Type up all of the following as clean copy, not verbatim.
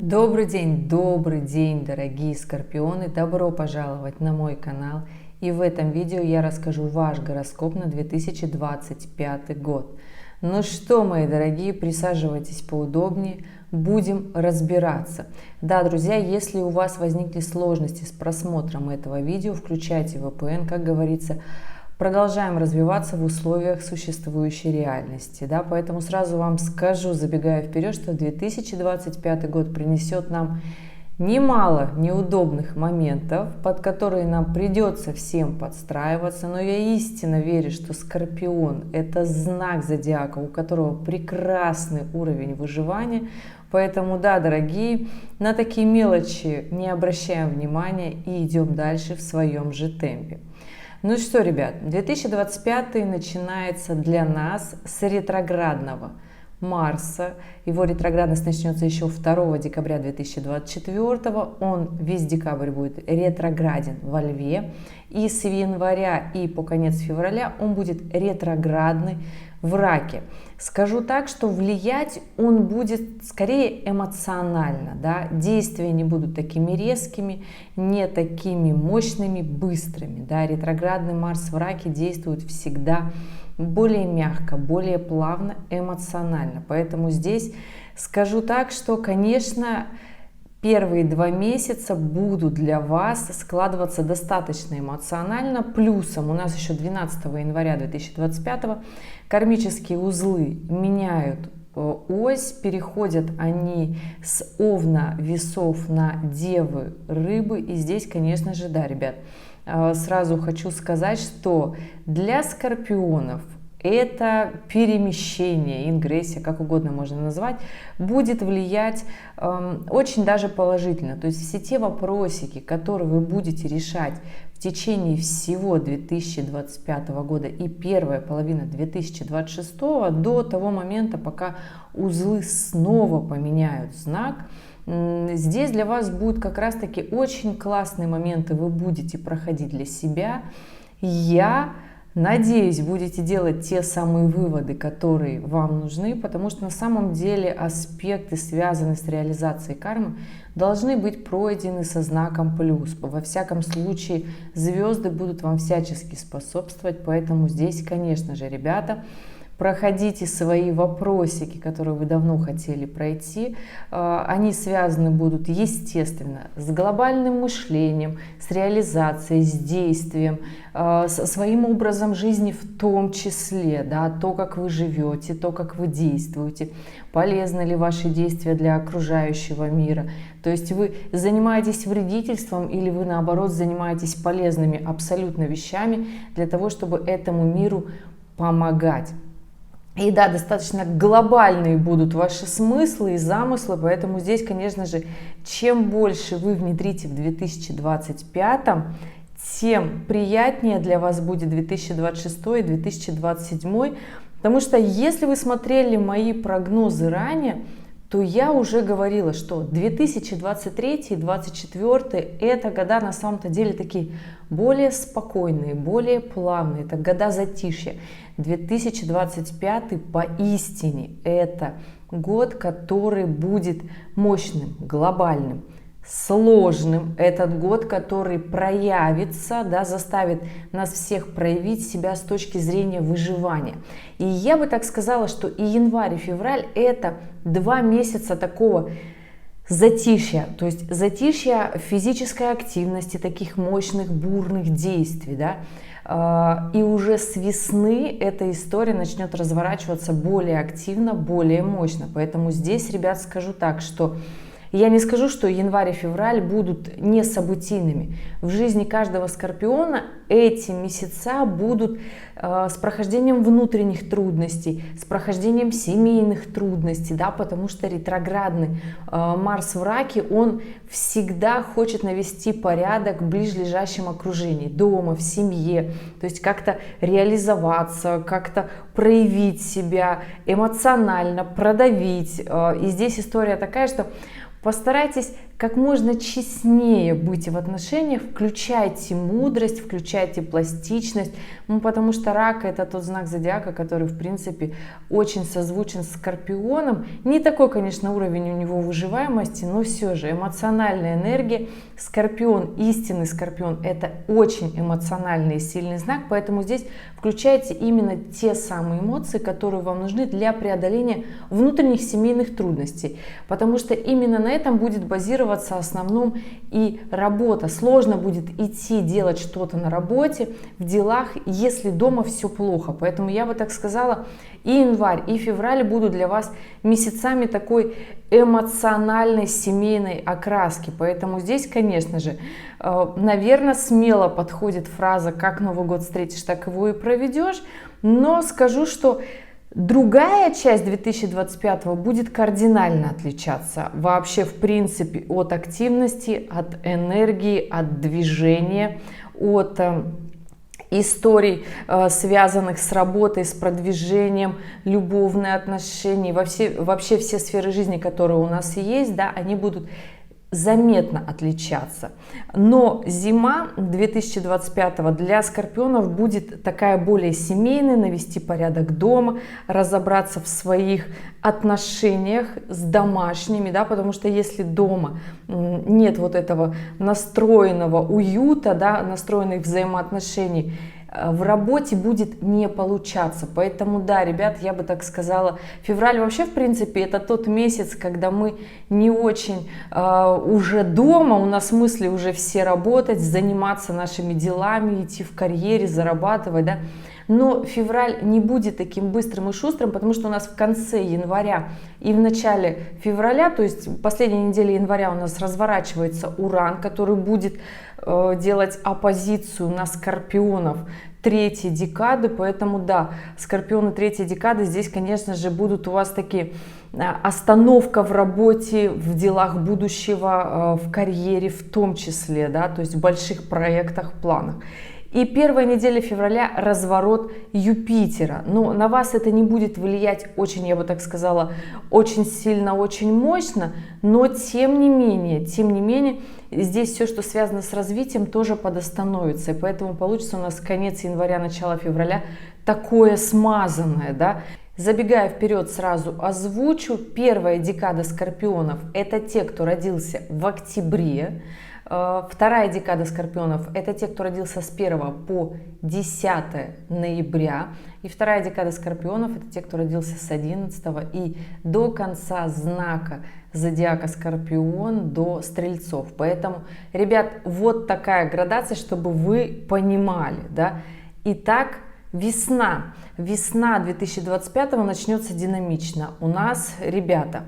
Добрый день, дорогие скорпионы! Добро пожаловать на мой канал. И в этом видео я расскажу ваш гороскоп на 2025 год. Ну что, мои дорогие, присаживайтесь поудобнее, будем разбираться. Да, друзья, если у вас возникли сложности с просмотром этого видео, включайте VPN, как говорится. Продолжаем развиваться в условиях существующей реальности, да, поэтому сразу вам скажу, забегая вперед, что 2025 год принесет нам немало неудобных моментов, под которые нам придется всем подстраиваться, но я истинно верю, что Скорпион – это знак зодиака, у которого прекрасный уровень выживания, поэтому, да, дорогие, на такие мелочи не обращаем внимания и идем дальше в своем же темпе. Ну что, ребят, 2025 начинается для нас с ретроградного Марса. Его ретроградность начнется еще 2 декабря 2024. Он весь декабрь будет ретрограден во Льве. И с января и по конец февраля он будет ретроградный в Раке. Скажу так, что влиять он будет скорее эмоционально, да? Действия не будут такими резкими, не такими мощными, быстрыми, да? Ретроградный Марс в Раке действует всегда более мягко, более плавно, эмоционально. Поэтому здесь скажу так, что, конечно, первые 2 месяца будут для вас складываться достаточно эмоционально. Плюсом у нас еще 12 января 2025 кармические узлы меняют ось, переходят они с Овна весов на Девы рыбы. И здесь, конечно же, да, ребят, сразу хочу сказать, что для скорпионов это перемещение, ингрессия, как угодно можно назвать, будет влиять очень даже положительно. То есть все те вопросики, которые вы будете решать в течение всего 2025 года и первая половина 2026 до того момента, пока узлы снова поменяют знак, здесь для вас будут как раз таки очень классные моменты, вы будете проходить для себя. Я надеюсь, будете делать те самые выводы, которые вам нужны, потому что на самом деле аспекты, связанные с реализацией кармы, должны быть пройдены со знаком плюс. Во всяком случае, звезды будут вам всячески способствовать, поэтому здесь, конечно же, ребята, проходите свои вопросики, которые вы давно хотели пройти. Они связаны будут, естественно, с глобальным мышлением, с реализацией, с действием, со своим образом жизни в том числе, да, то, как вы живете, то, как вы действуете, полезны ли ваши действия для окружающего мира. То есть вы занимаетесь вредительством или вы, наоборот, занимаетесь полезными абсолютно вещами для того, чтобы этому миру помогать. И да, достаточно глобальные будут ваши смыслы и замыслы, поэтому здесь, конечно же, чем больше вы внедрите в 2025, тем приятнее для вас будет 2026 и 2027, потому что если вы смотрели мои прогнозы ранее, то я уже говорила, что 2023 и 2024 это года на самом-то деле такие более спокойные, более плавные, это года затишья. 2025 поистине это год, который будет мощным, глобальным, сложным. Этот год, который проявится, да, заставит нас всех проявить себя с точки зрения выживания. И я бы так сказала, что и январь, и февраль это 2 месяца такого затишья, то есть затишья физической активности, таких мощных бурных действий, да. И уже с весны эта история начнет разворачиваться более активно, более мощно. Поэтому здесь, ребят, скажу так, что я не скажу, что январь и февраль будут не событийными. В жизни каждого скорпиона эти месяца будут с прохождением внутренних трудностей, с прохождением семейных трудностей, да, потому что ретроградный Марс в Раке, он всегда хочет навести порядок в ближайшем окружении, дома, в семье, то есть как-то реализоваться, как-то проявить себя эмоционально, продавить. И здесь история такая, что постарайтесь как можно честнее быть в отношениях, включайте мудрость, включайте пластичность, ну, потому что рак — это тот знак зодиака, который, в принципе, очень созвучен с Скорпионом. Не такой, конечно, уровень у него выживаемости, но все же эмоциональная энергия. Скорпион, истинный Скорпион — это очень эмоциональный и сильный знак, поэтому здесь включайте именно те самые эмоции, которые вам нужны для преодоления внутренних семейных трудностей, потому что именно на этом будет базироваться в основном и работа. Сложно будет идти делать что-то на работе, в делах, если дома все плохо. Поэтому я бы так сказала, и январь, и февраль будут для вас месяцами такой эмоциональной семейной окраски. Поэтому здесь, конечно же, наверное, смело подходит фраза «как Новый год встретишь, так его и проведешь». Но скажу, что другая часть 2025 будет кардинально отличаться вообще, в принципе, от активности, от энергии, от движения, от историй, связанных с работой, с продвижением, любовные отношения, вообще все сферы жизни, которые у нас есть, да, они будут заметно отличаться. Но зима 2025 для скорпионов будет такая более семейная, навести порядок дома, разобраться в своих отношениях с домашними, да, потому что если дома нет вот этого настроенного уюта, да, настроенных взаимоотношений, в работе будет не получаться. Поэтому да, ребят, я бы так сказала, февраль вообще, в принципе, это тот месяц, когда мы не очень уже дома, у нас мысли уже все работать, заниматься нашими делами, идти в карьере, зарабатывать, да. Но февраль не будет таким быстрым и шустрым, потому что у нас в конце января и в начале февраля, то есть последняя неделя января, у нас разворачивается Уран, который будет делать оппозицию на скорпионов третьей декады. Поэтому да, скорпионы третьей декады здесь, конечно же, будут у вас такие остановка в работе, в делах будущего, в карьере в том числе, да, то есть в больших проектах, планах. И первая неделя февраля разворот Юпитера. Но на вас это не будет влиять очень, я бы так сказала, очень сильно, очень мощно. Но тем не менее, здесь все, что связано с развитием, тоже подостановится. И поэтому получится у нас конец января, начало февраля такое смазанное, да. Забегая вперед, сразу озвучу. Первая декада скорпионов — это те, кто родился в октябре. Вторая декада скорпионов — это те, кто родился с 1 по 10 ноября. И вторая декада скорпионов — это те, кто родился с 11 и до конца знака зодиака Скорпион, до Стрельцов. Поэтому, ребят, вот такая градация, чтобы вы понимали, да. Итак, весна 2025 начнется динамично. У нас, ребята,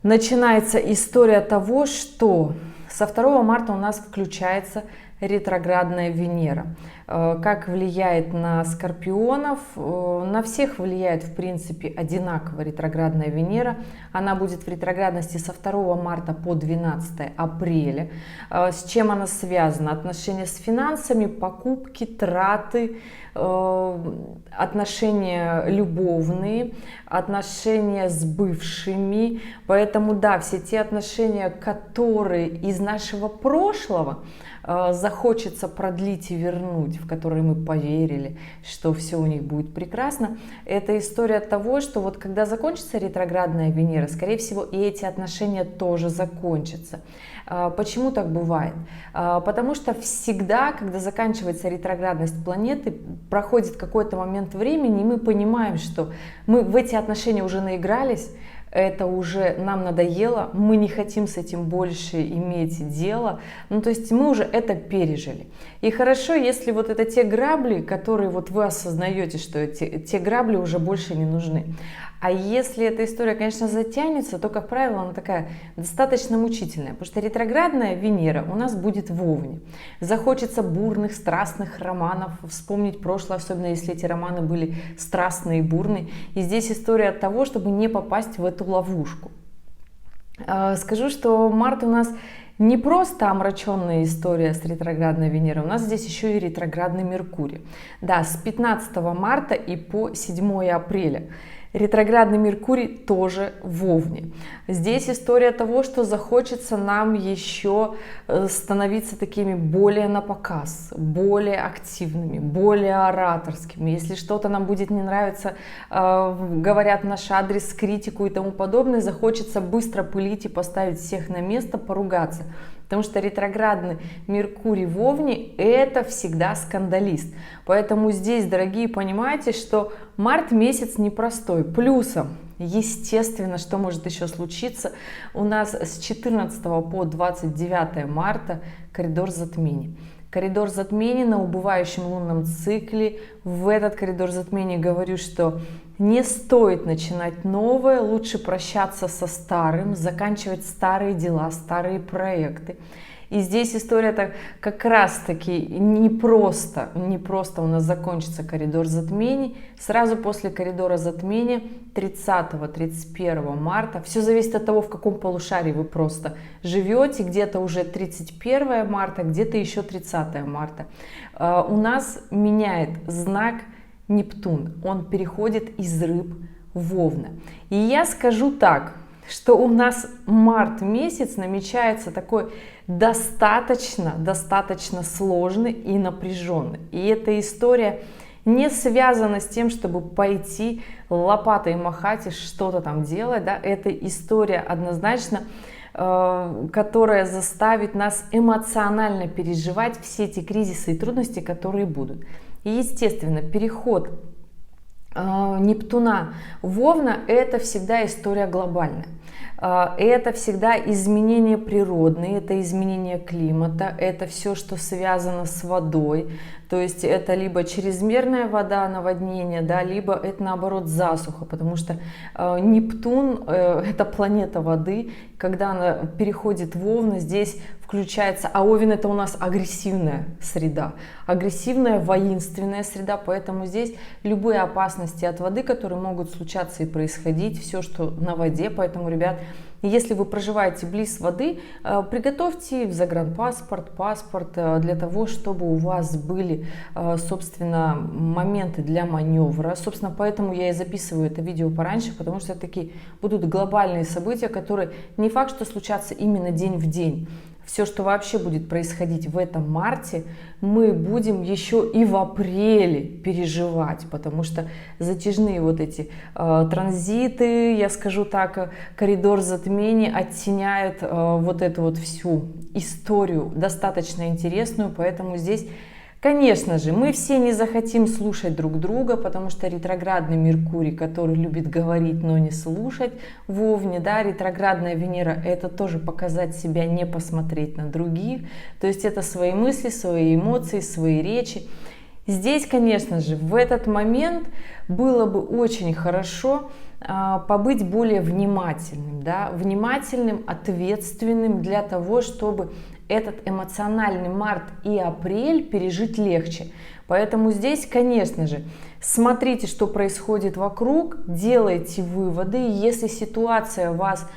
начинается история того, что со 2 марта у нас включается ретроградная Венера. Как влияет на скорпионов? На всех влияет, в принципе, одинаково ретроградная Венера. Она будет в ретроградности со 2 марта по 12 апреля. С чем она связана? Отношения с финансами, покупки, траты, отношения любовные, отношения с бывшими. Поэтому да, все те отношения, которые из нашего прошлого захочется продлить и вернуть, в которые мы поверили, что все у них будет прекрасно, это история того, что вот когда закончится ретроградная Венера, скорее всего, и эти отношения тоже закончатся. Почему так бывает? Потому что всегда, когда заканчивается ретроградность планеты, проходит какой-то момент времени, и мы понимаем, что мы в эти отношения уже наигрались, это уже нам надоело, мы не хотим с этим больше иметь дело, ну то есть мы уже это пережили. И хорошо, если вот это те грабли, которые вот вы осознаете, что те грабли уже больше не нужны. А если эта история, конечно, затянется, то, как правило, она такая достаточно мучительная, потому что ретроградная Венера у нас будет в Овне. Захочется бурных, страстных романов, вспомнить прошлое, особенно если эти романы были страстные и бурные. И здесь история от того, чтобы не попасть в эту ловушку. Скажу, что март у нас не просто омраченная история с ретроградной Венерой, у нас здесь еще и ретроградный Меркурий. Да, с 15 марта и по 7 апреля. Ретроградный Меркурий тоже в Овне. Здесь история того, что захочется нам еще становиться такими более на показ, более активными, более ораторскими. Если что-то нам будет не нравиться, говорят наш адрес, критику и тому подобное, захочется быстро пылить и поставить всех на место, поругаться. Потому что ретроградный Меркурий в Овне – это всегда скандалист. Поэтому здесь, дорогие, понимаете, что март месяц непростой. Плюсом, естественно, что может еще случиться, у нас с 14 по 29 марта коридор затмений. Коридор затмений на убывающем лунном цикле. В этот коридор затмений говорю, что не стоит начинать новое, лучше прощаться со старым, заканчивать старые дела, старые проекты. И здесь история-то как раз-таки не просто у нас закончится коридор затмений. Сразу после коридора затмения 30-31 марта, все зависит от того, в каком полушарии вы просто живете, где-то уже 31 марта, где-то еще 30 марта, у нас меняет знак Нептун, он переходит из Рыб в Овна. И я скажу так, что у нас март месяц намечается такой достаточно сложный и напряженный. И эта история не связана с тем, чтобы пойти лопатой махать и что-то там делать, да? Это история однозначно, которая заставит нас эмоционально переживать все эти кризисы и трудности, которые будут. И, естественно, переход Нептуна в Овна – это всегда история глобальная. Это всегда изменения природные, это изменение климата, это все, что связано с водой. То есть это либо чрезмерная вода, наводнение, да, либо это наоборот засуха, потому что Нептун это планета воды. Когда она переходит в Овна, здесь включается, а Овен это у нас агрессивная среда, агрессивная воинственная среда, поэтому здесь любые опасности от воды, которые могут случаться и происходить, все, что на воде. Поэтому, ребят, если вы проживаете близ воды, приготовьте загранпаспорт, паспорт для того, чтобы у вас были, собственно, моменты для маневра. Собственно, поэтому я и записываю это видео пораньше, потому что такие будут глобальные события, которые не факт, что случатся именно день в день. Все, что вообще будет происходить в этом марте, мы будем еще и в апреле переживать, потому что затяжные вот эти транзиты, я скажу так, коридор затмений оттеняют вот эту вот всю историю достаточно интересную, поэтому здесь, конечно же, мы все не захотим слушать друг друга, потому что ретроградный Меркурий, который любит говорить, но не слушать, в Овне, да, ретроградная Венера – это тоже показать себя, не посмотреть на других, то есть это свои мысли, свои эмоции, свои речи. Здесь, конечно же, в этот момент было бы очень хорошо побыть более внимательным, да, внимательным, ответственным для того, чтобы этот эмоциональный март и апрель пережить легче. Поэтому здесь, конечно же, смотрите, что происходит вокруг, делайте выводы. Если ситуация вас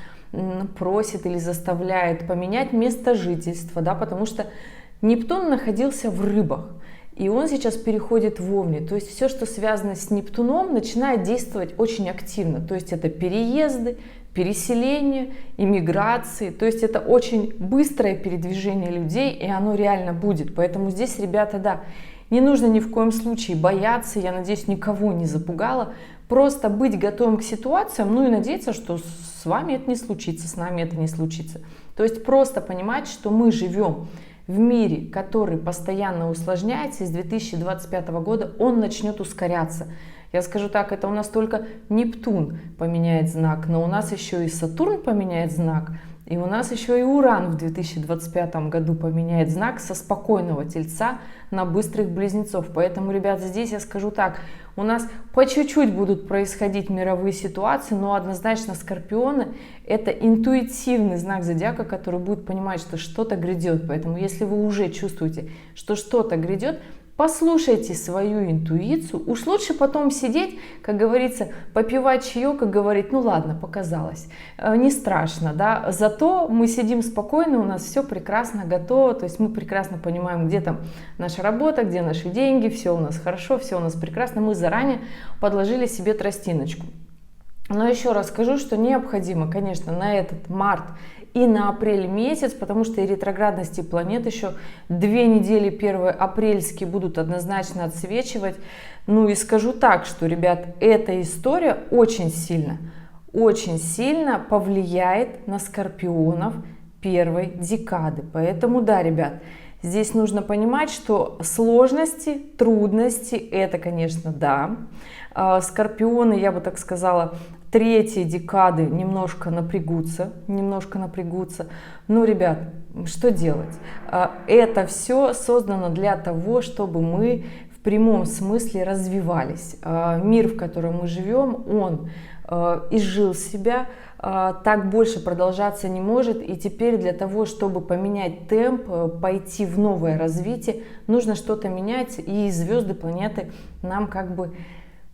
просит или заставляет поменять место жительства, да, потому что Нептун находился в Рыбах, и он сейчас переходит в Овне. То есть все, что связано с Нептуном, начинает действовать очень активно. То есть это переезды, переселение, иммиграции. То есть это очень быстрое передвижение людей, и оно реально будет. Поэтому здесь, ребята, да, не нужно ни в коем случае бояться. Я надеюсь, никого не запугала. Просто быть готовым к ситуациям, ну и надеяться, что с вами это не случится, с нами это не случится. То есть просто понимать, что мы живем в мире, который постоянно усложняется, и с 2025 года он начнет ускоряться. Я скажу так, это у нас только Нептун поменяет знак, но у нас еще и Сатурн поменяет знак, и у нас еще и Уран в 2025 году поменяет знак со спокойного Тельца на быстрых Близнецов. Поэтому, ребят, здесь я скажу так, у нас по чуть-чуть будут происходить мировые ситуации, но однозначно Скорпионы – это интуитивный знак зодиака, который будет понимать, что что-то грядет. Поэтому, если вы уже чувствуете, что что-то грядет, послушайте свою интуицию. Уж лучше потом сидеть, как говорится, попивать чаек и говорить, ну ладно, показалось, не страшно, да. Зато мы сидим спокойно, у нас все прекрасно готово, то есть мы прекрасно понимаем, где там наша работа, где наши деньги, все у нас хорошо, все у нас прекрасно. Мы заранее подложили себе тростиночку. Но еще раз скажу, что необходимо, конечно, на этот март и на апрель месяц, потому что и ретроградности планет еще 2 недели первые апрельские будут однозначно отсвечивать. Ну и скажу так, что, ребят, эта история очень сильно повлияет на скорпионов первой декады. Поэтому да, ребят, здесь нужно понимать, что сложности, трудности, это, конечно, да. Скорпионы, я бы так сказала, третьей декады немножко напрягутся. Но, ребят, что делать? Это все создано для того, чтобы мы в прямом смысле развивались. Мир, в котором мы живем, он изжил себя, так больше продолжаться не может, и теперь для того, чтобы поменять темп, пойти в новое развитие, нужно что-то менять, и звезды, планеты нам как бы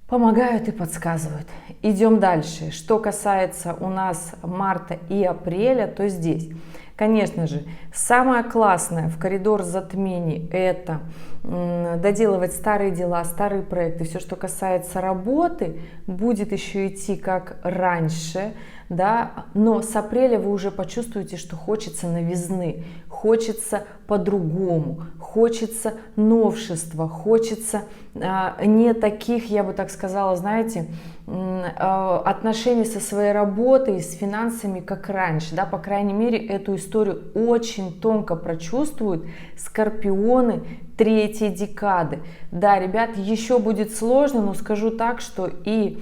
помогают и подсказывают. Идем дальше. Что касается у нас марта и апреля, то здесь, конечно же, самое классное в коридор затмений — это доделывать старые дела, старые проекты. Все, что касается работы, будет еще идти как раньше, да, но с апреля вы уже почувствуете, что хочется новизны, хочется по-другому, хочется новшества, хочется не таких, я бы так сказала, знаете, отношений со своей работой, с финансами, как раньше, да, по крайней мере, эту историю очень тонко прочувствуют скорпионы третьей декады. Да, ребят, еще будет сложно, но скажу так, что и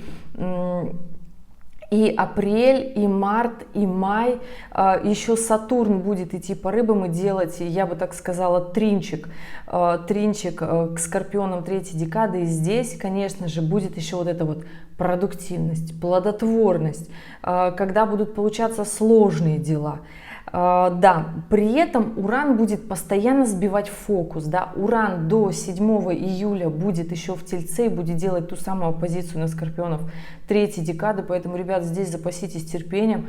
апрель, и март, и май, еще Сатурн будет идти по рыбам и делать, я бы так сказала, тринчик к скорпионам третьей декады. И здесь, конечно же, будет еще вот эта вот продуктивность, плодотворность, когда будут получаться сложные дела. Да, при этом Уран будет постоянно сбивать фокус, да, Уран до 7 июля будет еще в Тельце и будет делать ту самую оппозицию на скорпионов третьей декады, поэтому, ребят, здесь запаситесь терпением,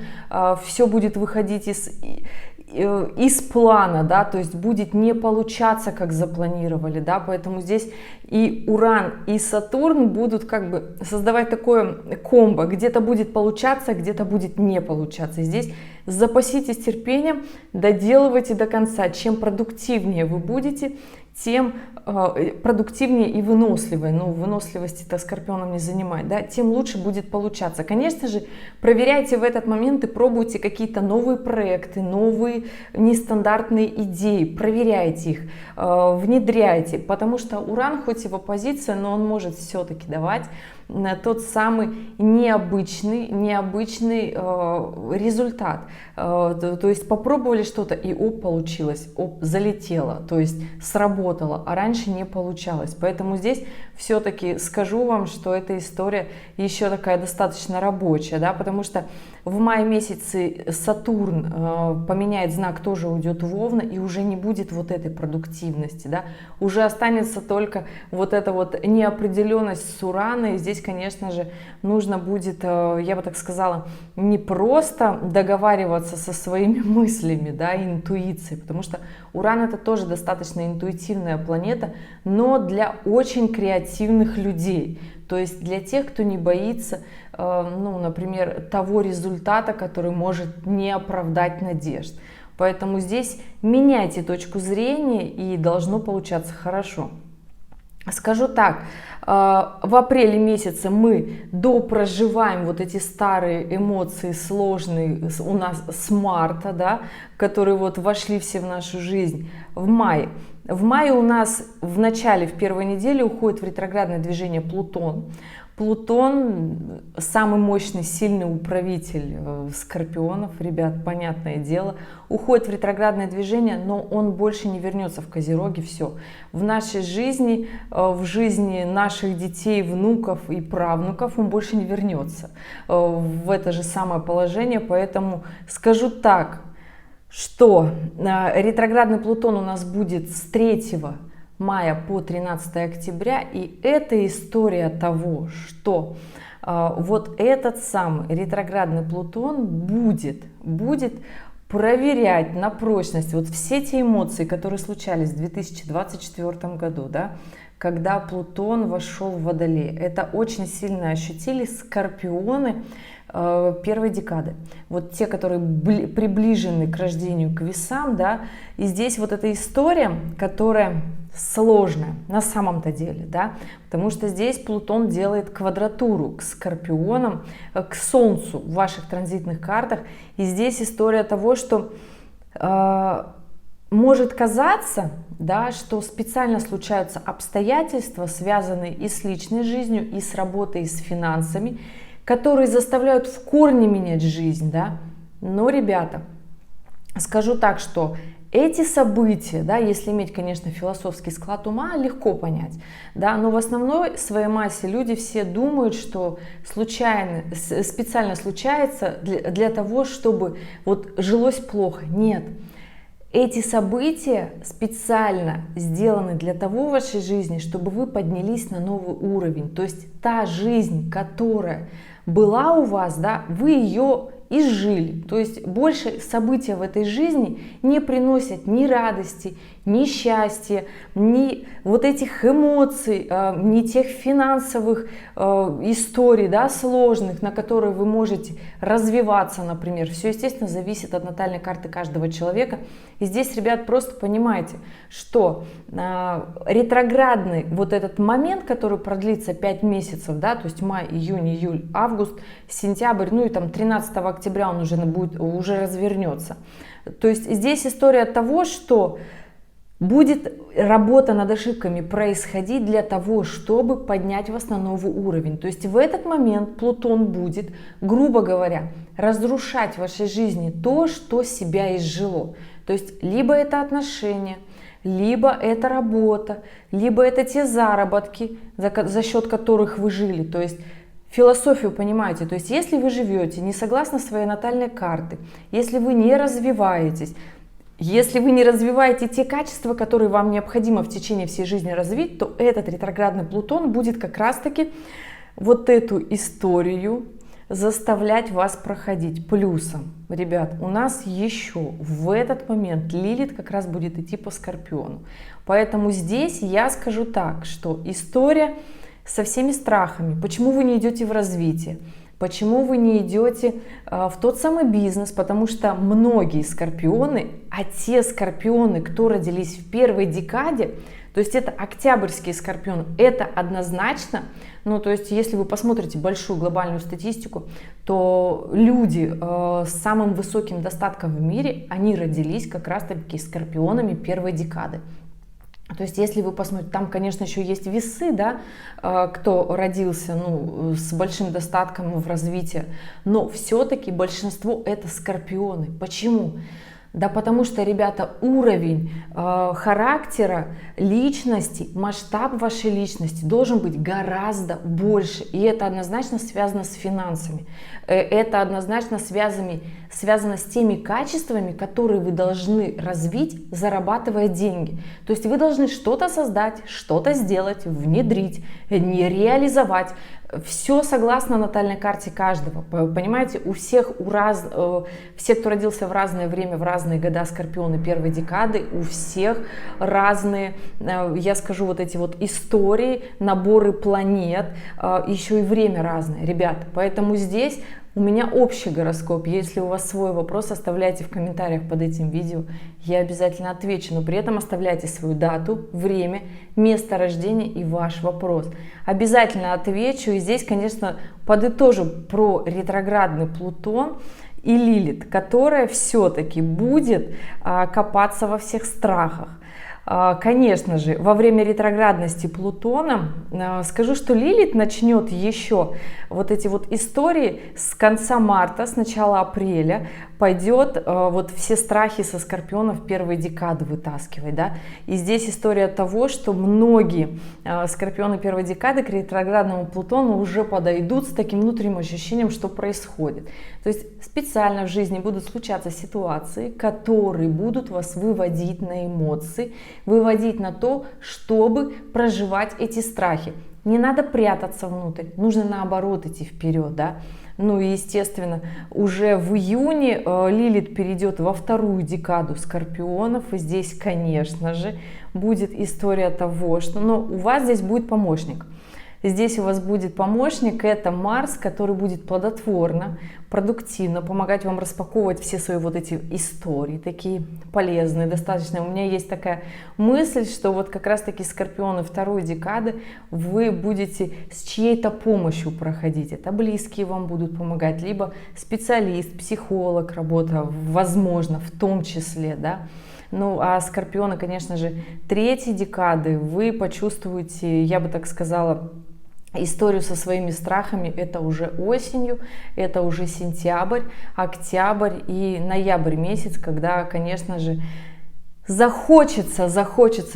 все будет выходить из плана, да, то есть будет не получаться, как запланировали, да, поэтому здесь и Уран, и Сатурн будут как бы создавать такое комбо, где-то будет получаться, где-то будет не получаться. И здесь запаситесь терпением, доделывайте до конца. Чем продуктивнее вы будете, тем продуктивнее и выносливее. Ну, выносливости-то скорпионом не занимает, да, тем лучше будет получаться. Конечно же, проверяйте в этот момент и пробуйте какие-то новые проекты, новые нестандартные идеи, проверяйте их, внедряйте, потому что Уран хоть и в оппозиции, но он может все-таки давать тот самый необычный результат. То есть попробовали что-то и получилось, залетело, то есть сработало, а раньше не получалось. Поэтому здесь все-таки скажу вам, что эта история еще такая достаточно рабочая, да, потому что в мае месяце Сатурн поменяет знак, тоже уйдет в Овна, и уже не будет вот этой продуктивности, да, уже останется только вот эта вот неопределенность с Ураной. Здесь, конечно же, нужно будет, я бы так сказала, не просто договариваться со своими мыслями, да, интуицией, потому что Уран — это тоже достаточно интуитивная планета, но для очень креативных людей, то есть для тех, кто не боится, ну, например, того результата, который может не оправдать надежд. Поэтому здесь меняйте точку зрения, и должно получаться хорошо. Скажу так, в апреле месяце мы допроживаем вот эти старые эмоции сложные у нас с марта, да, которые вот вошли все в нашу жизнь в мае. В мае у нас в начале, в первой неделе уходит в ретроградное движение Плутон. Плутон самый мощный, сильный управитель скорпионов, ребят, понятное дело, уходит в ретроградное движение, но он больше не вернется в Козероге. Все. В нашей жизни, в жизни наших детей, внуков и правнуков он больше не вернется в это же самое положение. Поэтому скажу так, что ретроградный Плутон у нас будет с 3 мая по 13 октября, и это история того, что вот этот самый ретроградный Плутон будет проверять на прочность вот все те эмоции, которые случались в 2024 году, да, когда Плутон вошел в Водолей. Это очень сильно ощутили скорпионы первой декады. Вот те, которые приближены к рождению, к весам, да, и здесь вот эта история, которая сложная на самом-то деле, да, потому что здесь Плутон делает квадратуру к скорпионам, к Солнцу в ваших транзитных картах, и здесь история того, что может казаться, да, что специально случаются обстоятельства, связанные и с личной жизнью, и с работой, и с финансами, которые заставляют в корне менять жизнь, да. Но, ребята, скажу так, что эти события, да, если иметь, конечно, философский склад ума, легко понять, да, но в основной своей массе люди все думают, что специально случается для того, чтобы вот жилось плохо. Нет. Эти события специально сделаны для того в вашей жизни, чтобы вы поднялись на новый уровень. То есть та жизнь, которая была у вас, да, вы ее изжили. То есть больше события в этой жизни не приносят ни радости, ни счастья, ни вот этих эмоций, ни тех финансовых историй, да, сложных, на которые вы можете развиваться, например. Все, естественно, зависит от натальной карты каждого человека. И здесь, ребят, просто понимаете, что ретроградный вот этот момент, который продлится 5 месяцев, да, то есть май, июнь, июль, август, сентябрь, ну и там 13 октября он уже развернется. То есть здесь история того, что будет работа над ошибками происходить для того, чтобы поднять вас на новый уровень. То есть в этот момент Плутон будет, грубо говоря, разрушать в вашей жизни то, что себя изжило. То есть либо это отношения, либо это работа, либо это те заработки, за счет которых вы жили. То есть философию понимаете, то есть если вы живете не согласно своей натальной карты, если вы не развиваетесь, если вы не развиваете те качества, которые вам необходимо в течение всей жизни развить, то этот ретроградный Плутон будет как раз-таки вот эту историю заставлять вас проходить. Плюсом, ребят, у нас еще в этот момент Лилит как раз будет идти по Скорпиону. Поэтому здесь я скажу так, что история со всеми страхами. Почему вы не идете в развитие? Почему вы не идете в тот самый бизнес? Потому что многие скорпионы, а те скорпионы, кто родились в первой декаде, то есть это октябрьские скорпионы, это однозначно, ну то есть если вы посмотрите большую глобальную статистику, то люди с самым высоким достатком в мире, они родились как раз таки скорпионами первой декады. То есть, если вы посмотрите, там, конечно, еще есть весы, да, кто родился, ну, с большим достатком в развитии, но все-таки большинство это скорпионы. Почему? Да потому что, ребята, уровень характера, личности, масштаб вашей личности должен быть гораздо больше. И это однозначно связано с финансами. Это однозначно связано с теми качествами, которые вы должны развить, зарабатывая деньги. То есть вы должны что-то создать, что-то сделать, внедрить, не реализовать. Все согласно натальной карте каждого. Понимаете, у всех, все, кто родился в разное время, в разные года, скорпионы первой декады, у всех разные, я скажу, вот эти вот истории, наборы планет, еще и время разное, ребята. Поэтому здесь у меня общий гороскоп. Если у вас свой вопрос, оставляйте в комментариях под этим видео. Я обязательно отвечу, но при этом оставляйте свою дату, время, место рождения и ваш вопрос. Обязательно отвечу. И здесь, конечно, подытожу про ретроградный Плутон и Лилит, которая все-таки будет копаться во всех страхах. Конечно же, во время ретроградности Плутона, скажу, что Лилит начнет еще вот эти вот истории с конца марта, с начала апреля, пойдет вот все страхи со скорпионов первой декады вытаскивать, да. И здесь история того, что многие скорпионы первой декады к ретроградному Плутону уже подойдут с таким внутренним ощущением, что происходит. То есть специально в жизни будут случаться ситуации, которые будут вас выводить на эмоции, выводить на то, чтобы проживать эти страхи. Не надо прятаться внутрь, нужно наоборот идти вперед, да. Ну и, естественно, уже в июне Лилит перейдет во вторую декаду Скорпионов. И здесь, конечно же, будет история того, что у вас здесь будет помощник. Здесь у вас будет помощник, это Марс, который будет плодотворно, продуктивно помогать вам распаковывать все свои вот эти истории, такие полезные достаточно. У меня есть такая мысль, что вот как раз таки Скорпионы второй декады вы будете с чьей-то помощью проходить. Это близкие вам будут помогать, либо специалист, психолог, работа, возможно, в том числе, да. Ну, а Скорпионы, конечно же, третьей декады вы почувствуете, я бы так сказала, историю со своими страхами. Это уже осенью, это уже сентябрь, октябрь и ноябрь месяц, когда, конечно же, захочется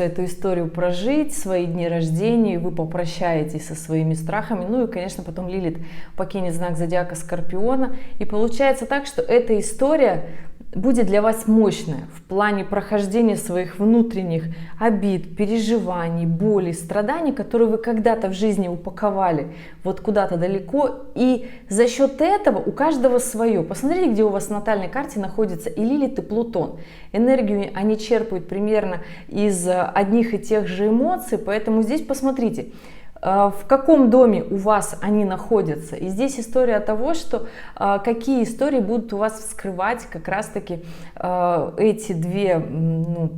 эту историю прожить, свои дни рождения, и вы попрощаетесь со своими страхами. Ну и, конечно, потом Лилит покинет знак зодиака Скорпиона. И получается так, что эта история будет для вас мощная в плане прохождения своих внутренних обид, переживаний, болей, страданий, которые вы когда-то в жизни упаковали вот куда-то далеко. И за счет этого у каждого свое. Посмотрите, где у вас в натальной карте находится и Лилит, и Плутон. Энергию они черпают примерно из одних и тех же эмоций, поэтому здесь посмотрите, в каком доме у вас они находятся. И здесь история того, что какие истории будут у вас вскрывать как раз таки эти две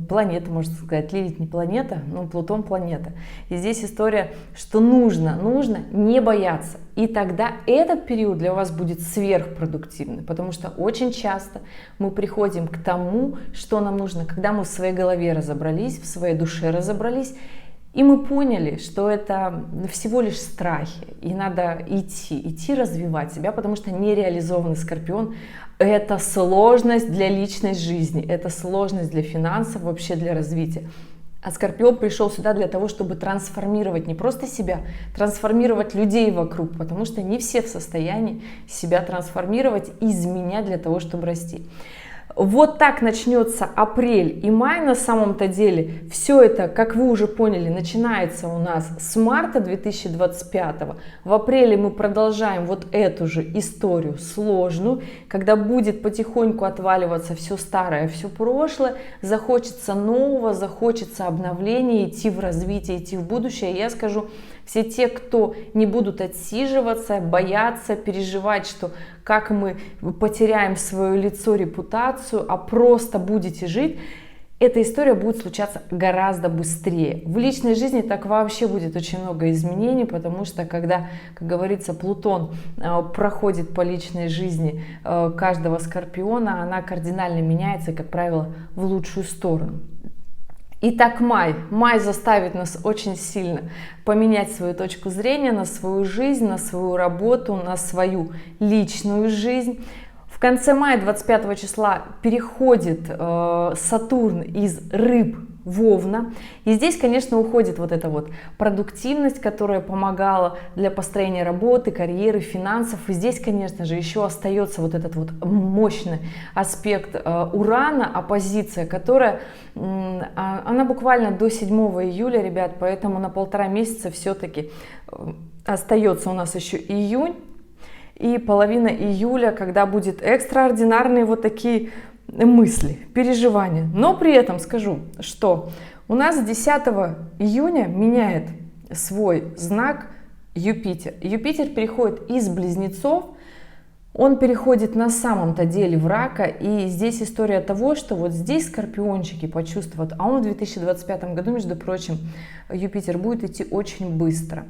планеты, можно сказать. Лилит не планета, но Плутон планета. И здесь история, что нужно не бояться. И тогда этот период для вас будет сверхпродуктивный, потому что очень часто мы приходим к тому, что нам нужно, когда мы в своей голове разобрались, в своей душе разобрались, и мы поняли, что это всего лишь страхи, и надо идти развивать себя, потому что нереализованный Скорпион – это сложность для личной жизни, это сложность для финансов, вообще для развития. А Скорпион пришел сюда для того, чтобы трансформировать не просто себя, трансформировать людей вокруг, потому что не все в состоянии себя трансформировать, изменять для того, чтобы расти. Вот так начнется апрель и май. На самом-то деле все это, как вы уже поняли, начинается у нас с марта 2025. В апреле мы продолжаем вот эту же историю сложную, когда будет потихоньку отваливаться все старое, все прошлое, захочется нового, захочется обновления, идти в развитие, идти в будущее. Я скажу, все те, кто не будут отсиживаться, бояться, переживать, что как мы потеряем свое лицо, репутацию, а просто будете жить, эта история будет случаться гораздо быстрее. В личной жизни так вообще будет очень много изменений, потому что когда, как говорится, Плутон проходит по личной жизни каждого Скорпиона, она кардинально меняется, как правило, в лучшую сторону. Итак, май заставит нас очень сильно поменять свою точку зрения на свою жизнь, на свою работу, на свою личную жизнь. В конце мая, 25 числа, переходит Сатурн из Рыб в Овна. И здесь, конечно, уходит вот эта вот продуктивность, которая помогала для построения работы, карьеры, финансов. И здесь, конечно же, еще остается вот этот вот мощный аспект Урана, оппозиция, которая, она буквально до 7 июля, ребят, поэтому на 1,5 месяца все-таки остается у нас еще июнь. И половина июля, когда будет экстраординарные вот такие мысли, переживания. Но при этом скажу, что у нас 10 июня меняет свой знак Юпитер. Юпитер переходит из Близнецов, он переходит на самом-то деле в Рака. И здесь история того, что вот здесь скорпиончики почувствуют, а он в 2025 году, между прочим, Юпитер будет идти очень быстро.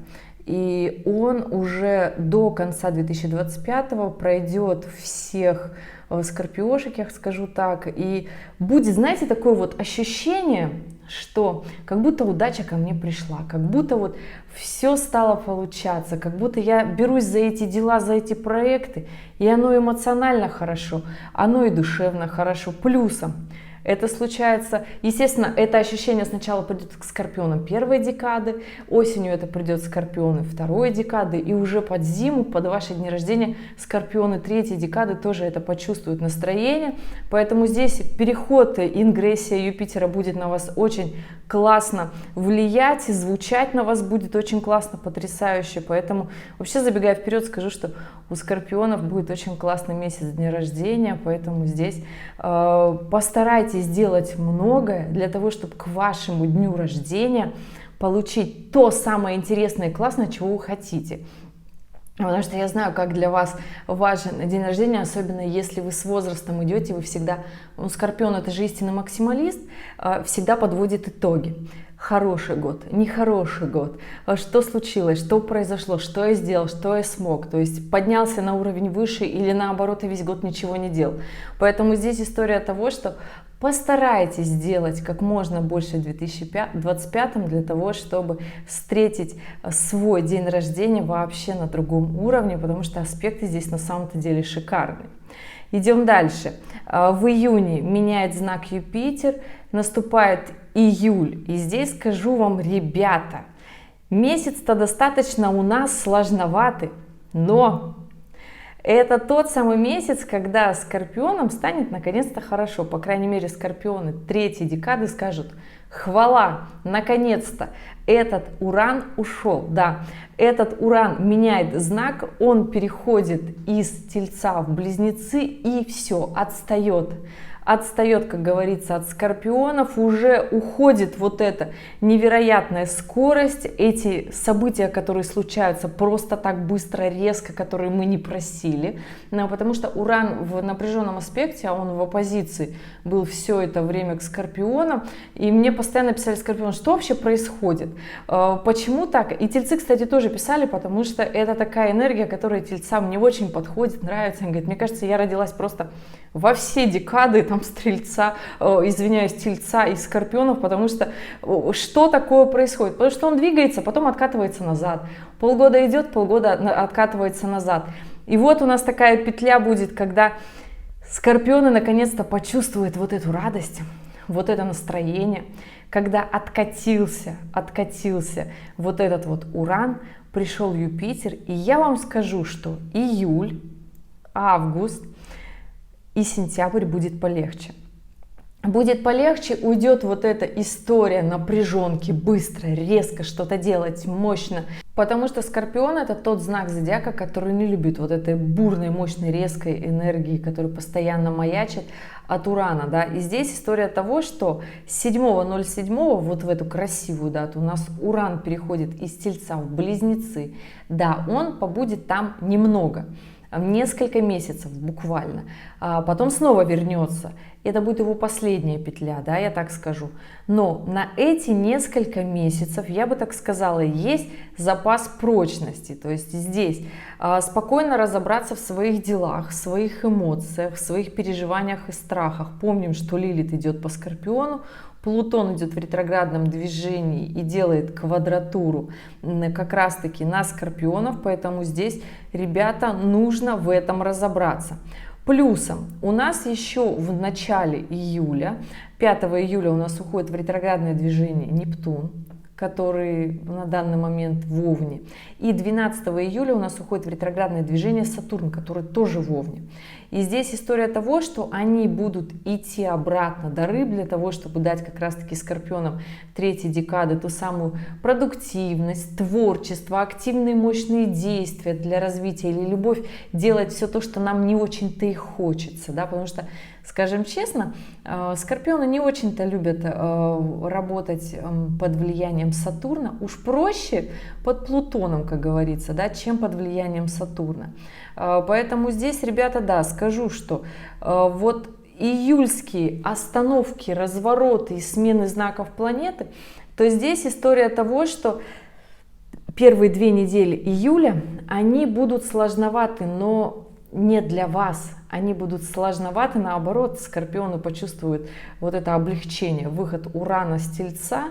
И он уже до конца 2025 пройдет всех скорпиошек, я скажу так. И будет, знаете, такое вот ощущение, что как будто удача ко мне пришла, как будто вот все стало получаться, как будто я берусь за эти дела, за эти проекты, и оно эмоционально хорошо, оно и душевно хорошо. Плюсом это случается, естественно, это ощущение сначала придет к Скорпионам первой декады, осенью это придет Скорпионы второй декады, и уже под зиму, под ваши дни рождения, Скорпионы третьей декады тоже это почувствуют настроение. Поэтому здесь переход, ингрессия Юпитера будет на вас очень классно влиять, и звучать на вас будет очень классно, потрясающе. Поэтому вообще, забегая вперед, скажу, что у скорпионов будет очень классный месяц дня рождения, поэтому здесь постарайтесь сделать многое для того, чтобы к вашему дню рождения получить то самое интересное и классное, чего вы хотите. Потому что я знаю, как для вас важен день рождения, особенно если вы с возрастом идете, вы всегда, Скорпион это же истинный максималист, всегда подводит итоги. Хороший год, нехороший год, что случилось, что произошло, что я сделал, что я смог, то есть поднялся на уровень выше или наоборот, и весь год ничего не делал. Поэтому здесь история того, что постарайтесь сделать как можно больше в 2025 для того, чтобы встретить свой день рождения вообще на другом уровне, потому что аспекты здесь на самом-то деле шикарные. Идем дальше. В июне меняет знак Юпитер, наступает июль. И здесь скажу вам, ребята, месяц-то достаточно у нас сложноватый, но это тот самый месяц, когда скорпионам станет наконец-то хорошо. По крайней мере, скорпионы третьей декады скажут: хвала, наконец-то этот Уран ушел. Да, этот Уран меняет знак, он переходит из Тельца в Близнецы и все, отстает, как говорится, от скорпионов, уже уходит вот эта невероятная скорость, эти события, которые случаются просто так быстро, резко, которые мы не просили, но потому что Уран в напряженном аспекте, а он в оппозиции был все это время к скорпионам, и мне постоянно писали скорпионы, что вообще происходит, почему так, и тельцы, кстати, тоже писали, потому что это такая энергия, которая тельцам не очень подходит, нравится, они говорят, мне кажется, я родилась просто во все декады там Стрельца, извиняюсь, Тельца и Скорпионов, потому что такое происходит? Потому что он двигается, потом откатывается назад. Полгода идет, полгода откатывается назад. И вот у нас такая петля будет, когда Скорпионы наконец-то почувствуют вот эту радость, вот это настроение, когда откатился вот этот вот Уран, пришел Юпитер. И я вам скажу, что июль, август и сентябрь будет полегче. Будет полегче, уйдет вот эта история напряженки, быстро, резко что-то делать, мощно. Потому что Скорпион это тот знак зодиака, который не любит вот этой бурной, мощной, резкой энергии, которая постоянно маячит от Урана. Да? И здесь история того, что 7.07, вот в эту красивую дату, у нас Уран переходит из Тельца в Близнецы. Да, он побудет там немного. Несколько месяцев буквально, потом снова вернется. Это будет его последняя петля, да, я так скажу. Но на эти несколько месяцев, я бы так сказала, есть запас прочности. То есть здесь спокойно разобраться в своих делах, в своих эмоциях, в своих переживаниях и страхах. Помним, что Лилит идет по Скорпиону, Плутон идет в ретроградном движении и делает квадратуру как раз таки на Скорпионов, поэтому здесь, ребята, нужно в этом разобраться. Плюсом у нас еще в начале июля, 5 июля у нас уходит в ретроградное движение Нептун, который на данный момент в Овне. И 12 июля у нас уходит в ретроградное движение Сатурн, который тоже в Овне. И здесь история того, что они будут идти обратно до Рыб для того, чтобы дать как раз-таки Скорпионам третьей декады ту самую продуктивность, творчество, активные мощные действия для развития или любовь делать все то, что нам не очень-то и хочется, да, потому что, скажем честно, Скорпионы не очень-то любят работать под влиянием Сатурна, уж проще под Плутоном, как говорится, да, чем под влиянием Сатурна. Поэтому здесь, ребята, да, скажу, что вот июльские остановки, развороты и смены знаков планеты, то здесь история того, что первые 2 недели июля, они будут сложноваты, но не для вас, они будут сложноваты, наоборот, Скорпионы почувствуют вот это облегчение, выход Урана с Тельца.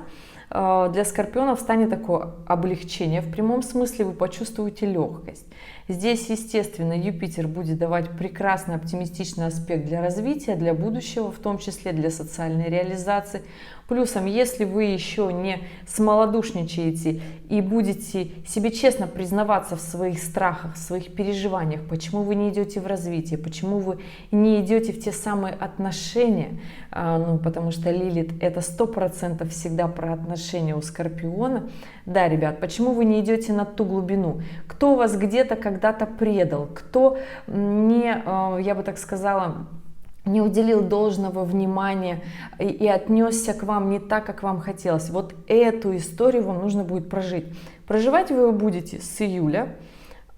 Для Скорпионов станет такое облегчение, в прямом смысле вы почувствуете легкость. Здесь, естественно, Юпитер будет давать прекрасный оптимистичный аспект для развития, для будущего, в том числе для социальной реализации. Плюсом, если вы еще не смолодушничаете и будете себе честно признаваться в своих страхах, в своих переживаниях, почему вы не идете в развитие, почему почему вы не идете в те самые отношения, ну, потому что Лилит это 100% всегда про отношения у Скорпиона. Да, ребят, почему вы не идете на ту глубину? Кто вас где-то когда-то предал, кто не, я бы так сказала, не уделил должного внимания и отнесся к вам не так, как вам хотелось. Вот эту историю вам нужно будет прожить. Проживать вы будете с июля,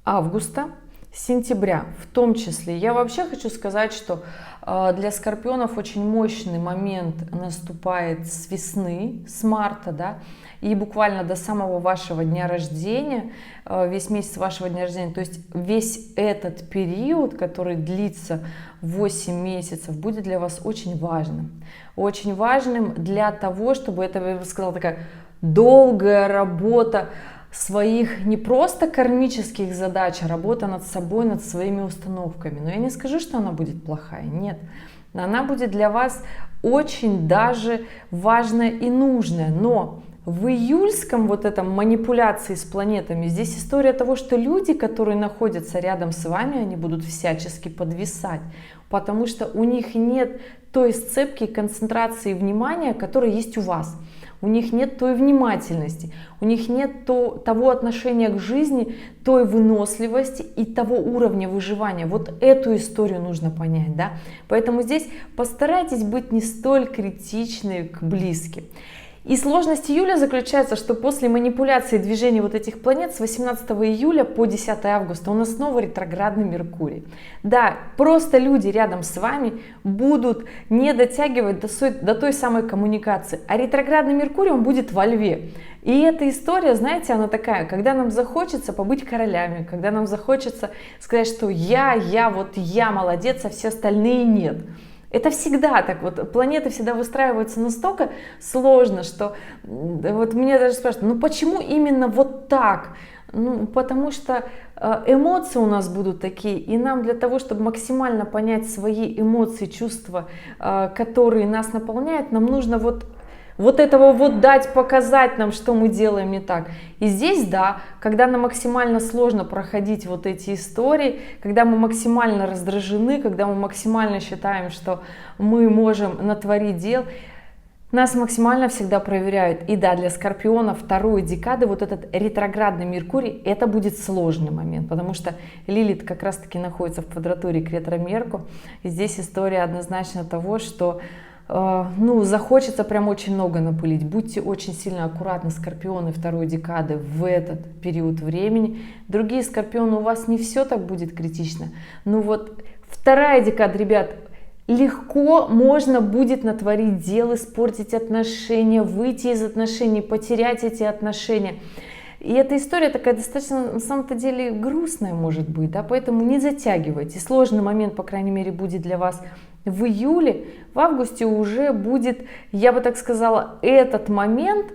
августа, сентября в том числе. Я вообще хочу сказать, что для скорпионов очень мощный момент наступает с весны, с марта, да, и буквально до самого вашего дня рождения, весь месяц вашего дня рождения, то есть весь этот период, который длится 8 месяцев, будет для вас очень важным. Очень важным для того, чтобы, это, я бы сказала, такая долгая работа своих не просто кармических задач, а работа над собой, над своими установками. Но я не скажу, что она будет плохая, нет. Она будет для вас очень даже важная и нужная. Но в июльском вот этом манипуляции с планетами здесь история того, что люди, которые находятся рядом с вами, они будут всячески подвисать, потому что у них нет той сцепки и концентрации внимания, которая есть у вас. У них нет той внимательности, у них нет того отношения к жизни, той выносливости и того уровня выживания. Вот эту историю нужно понять, да? Поэтому здесь постарайтесь быть не столь критичны к близким. И сложность июля заключается, что после манипуляции движения вот этих планет с 18 июля по 10 августа у нас снова ретроградный Меркурий. Да, просто люди рядом с вами будут не дотягивать до той самой коммуникации. А ретроградный Меркурий, он будет во Льве. И эта история, знаете, она такая, когда нам захочется побыть королями, когда нам захочется сказать, что я молодец, а все остальные нет. Это всегда так, вот планеты всегда выстраиваются настолько сложно, что вот меня даже спрашивают, ну почему именно вот так? Ну, потому что эмоции у нас будут такие, и нам для того, чтобы максимально понять свои эмоции, чувства, которые нас наполняют, нам нужно вот этого вот дать, показать нам, что мы делаем не так. И здесь, да, когда нам максимально сложно проходить вот эти истории, когда мы максимально раздражены, когда мы максимально считаем, что мы можем натворить дел, нас максимально всегда проверяют. И да, для Скорпиона второй декады вот этот ретроградный Меркурий, это будет сложный момент, потому что Лилит как раз-таки находится в квадратуре к ретро-Мерку. И здесь история однозначно того, что ну, захочется прям очень много напылить. Будьте очень сильно аккуратны, скорпионы второй декады, в этот период времени. Другие скорпионы, у вас не все так будет критично. Ну вот вторая декада, ребят, легко можно будет натворить дел, испортить отношения, выйти из отношений, потерять эти отношения. И эта история такая достаточно, на самом-то деле, грустная может быть, да, поэтому не затягивайте. Сложный момент, по крайней мере, будет для вас в июле. В августе уже будет, я бы так сказала, этот момент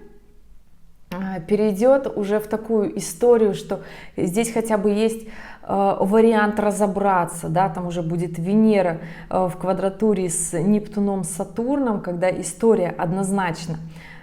перейдет уже в такую историю, что здесь хотя бы есть вариант разобраться, да, там уже будет Венера в квадратуре с Нептуном, с Сатурном, когда история однозначно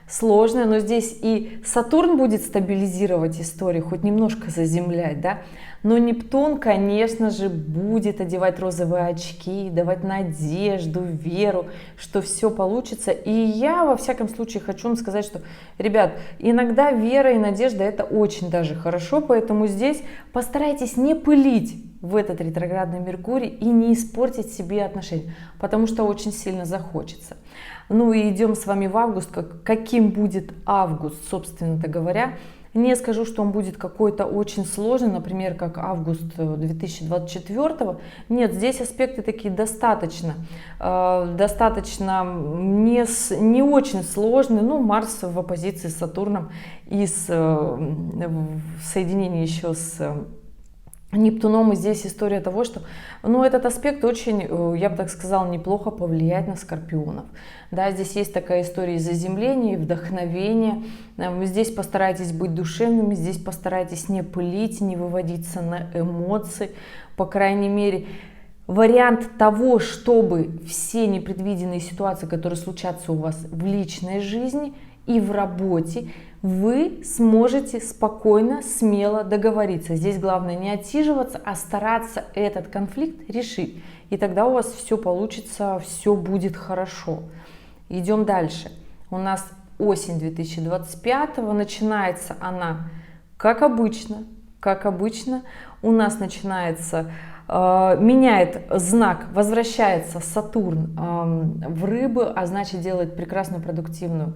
сложная, но здесь и Сатурн будет стабилизировать историю, хоть немножко заземлять, да, но Нептун, конечно же, будет одевать розовые очки, давать надежду, веру, что все получится. И я, во всяком случае, хочу вам сказать, что, ребят, иногда вера и надежда — это очень даже хорошо, поэтому здесь постарайтесь не пылить в этот ретроградный Меркурий и не испортить себе отношения, потому что очень сильно захочется. Ну и идем с вами в август. Каким будет август, собственно-то говоря? Не скажу, что он будет какой-то очень сложный, например, как август 2024. Нет, здесь аспекты такие достаточно не очень сложные. Ну, Марс в оппозиции с Сатурном и в соединении еще с Нептуном, и здесь история того, что, ну, этот аспект очень, я бы так сказала, неплохо повлияет на скорпионов. Да, здесь есть такая история заземления, вдохновения. Здесь постарайтесь быть душевными, здесь постарайтесь не пылить, не выводиться на эмоции, по крайней мере. Вариант того, чтобы все непредвиденные ситуации, которые случатся у вас в личной жизни и в работе, вы сможете спокойно, смело договориться. Здесь главное не отсиживаться, а стараться этот конфликт решить. и тогда у вас все получится, все будет хорошо. Идем дальше. У нас осень 2025, начинается она как обычно, у нас начинается, меняет знак, возвращается Сатурн в Рыбы, а значит делает прекрасную продуктивную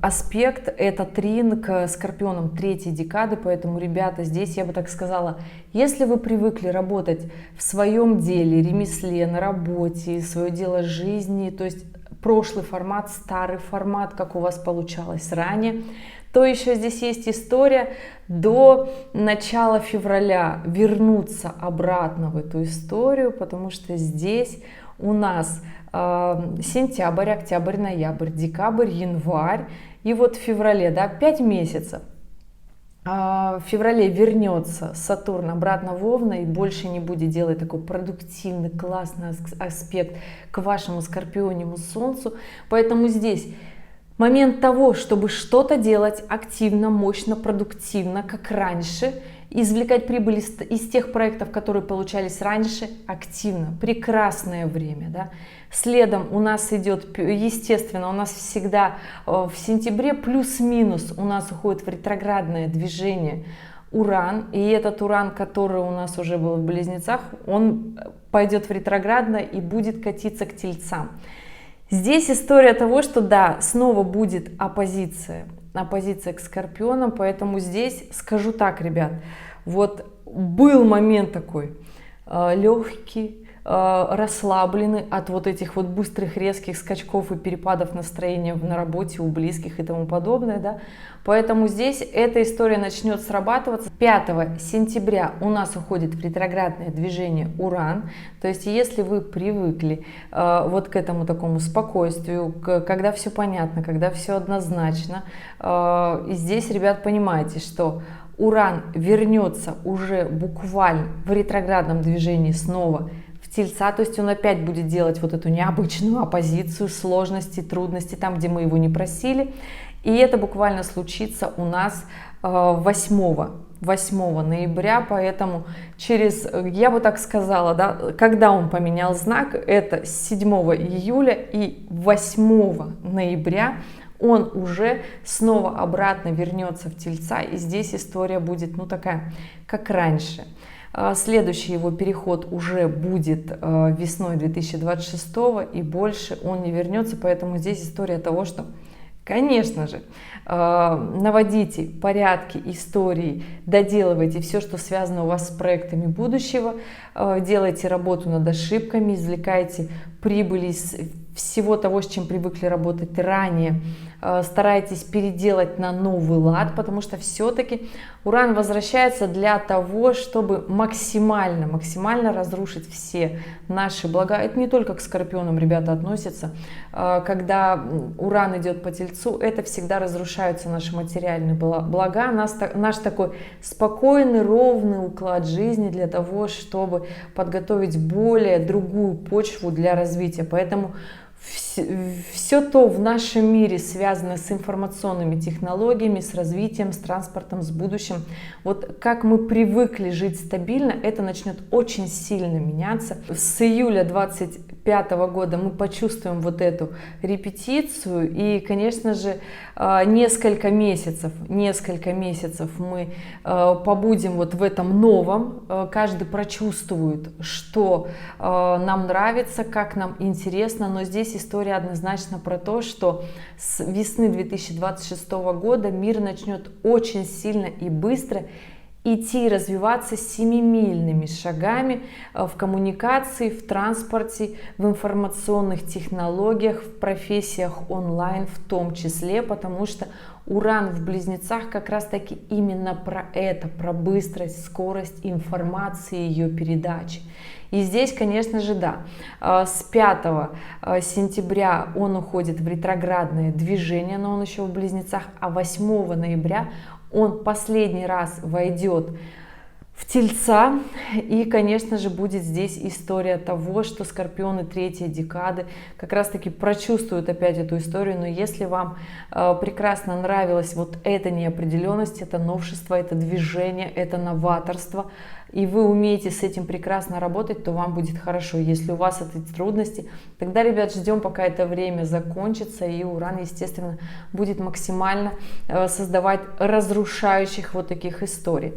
аспект, это трин к Скорпионам третьей декады, поэтому, ребята, здесь я бы так сказала, если вы привыкли работать в своем деле, ремесле, на работе, свое дело жизни, то есть прошлый формат, старый формат, как у вас получалось ранее, то еще здесь есть история до начала февраля вернуться обратно в эту историю, потому что здесь у нас сентябрь, октябрь, ноябрь, декабрь, январь, и вот в феврале, да, 5 месяцев. В феврале вернется Сатурн обратно в Овна и больше не будет делать такой продуктивный, классный аспект к вашему Скорпионному Солнцу. Поэтому здесь момент того, чтобы что-то делать активно, мощно, продуктивно, как раньше, извлекать прибыль из тех проектов, которые получались раньше, активно, прекрасное время, да. Следом у нас идет, естественно, у нас всегда в сентябре плюс-минус у нас уходит в ретроградное движение Уран, и этот Уран, который у нас уже был в Близнецах, он пойдет в ретроградное и будет катиться к Тельцам. Здесь история того, что да, снова будет оппозиция к Скорпионам, поэтому здесь скажу так, ребят, вот был момент такой легкий, расслаблены от вот этих вот быстрых резких скачков и перепадов настроения на работе у близких и тому подобное, да, поэтому здесь эта история начнет срабатываться. 5 сентября у нас уходит в ретроградное движение Уран, то есть если вы привыкли вот к этому такому спокойствию, когда все понятно, когда все однозначно, и здесь, ребят, понимаете, что Уран вернется уже буквально в ретроградном движении снова Тельца, то есть он опять будет делать вот эту необычную оппозицию, сложности, трудности, там, где мы его не просили. И это буквально случится у нас 8 ноября, поэтому через, я бы так сказала, да, когда он поменял знак, это с 7 июля и 8 ноября он уже снова обратно вернется в Тельца, и здесь история будет, ну, такая, как раньше. Следующий его переход уже будет весной 2026, и больше он не вернется, поэтому здесь история того, что, конечно же, наводите порядки, истории, доделывайте все, что связано у вас с проектами будущего, делайте работу над ошибками, извлекайте прибыль из всего того, с чем привыкли работать ранее, старайтесь переделать на новый лад, потому что все-таки Уран возвращается для того, чтобы максимально разрушить все наши блага. Это не только к Скорпионам, ребята, относится. Когда Уран идет по Тельцу, это всегда разрушаются наши материальные блага, наш такой спокойный, ровный уклад жизни для того, чтобы подготовить более другую почву для развития. Поэтому все то в нашем мире связано с информационными технологиями, с развитием, с транспортом, с будущим. Вот как мы привыкли жить стабильно, это начнет очень сильно меняться. С июля 2025 года мы почувствуем вот эту репетицию, и, конечно же, несколько месяцев мы побудем вот в этом новом, каждый прочувствует, что нам нравится, как нам интересно, но здесь история однозначно про то, что с весны 2026 года мир начнет очень сильно и быстро идти и развиваться семимильными шагами в коммуникации, в транспорте, в информационных технологиях, в профессиях онлайн в том числе, потому что Уран в Близнецах как раз таки именно про это, про быстрость, скорость информации, ее передачи. И здесь, конечно же, да, с 5 сентября он уходит в ретроградное движение, но он еще в Близнецах, а 8 ноября он последний раз войдет в Тельца, и, конечно же, будет здесь история того, что Скорпионы третьей декады как раз-таки прочувствуют опять эту историю. Но если вам прекрасно нравилась вот эта неопределенность, это новшество, это движение, это новаторство, и вы умеете с этим прекрасно работать, то вам будет хорошо. Если у вас эти трудности, тогда, ребят, ждем, пока это время закончится, и Уран, естественно, будет максимально создавать разрушающих вот таких историй.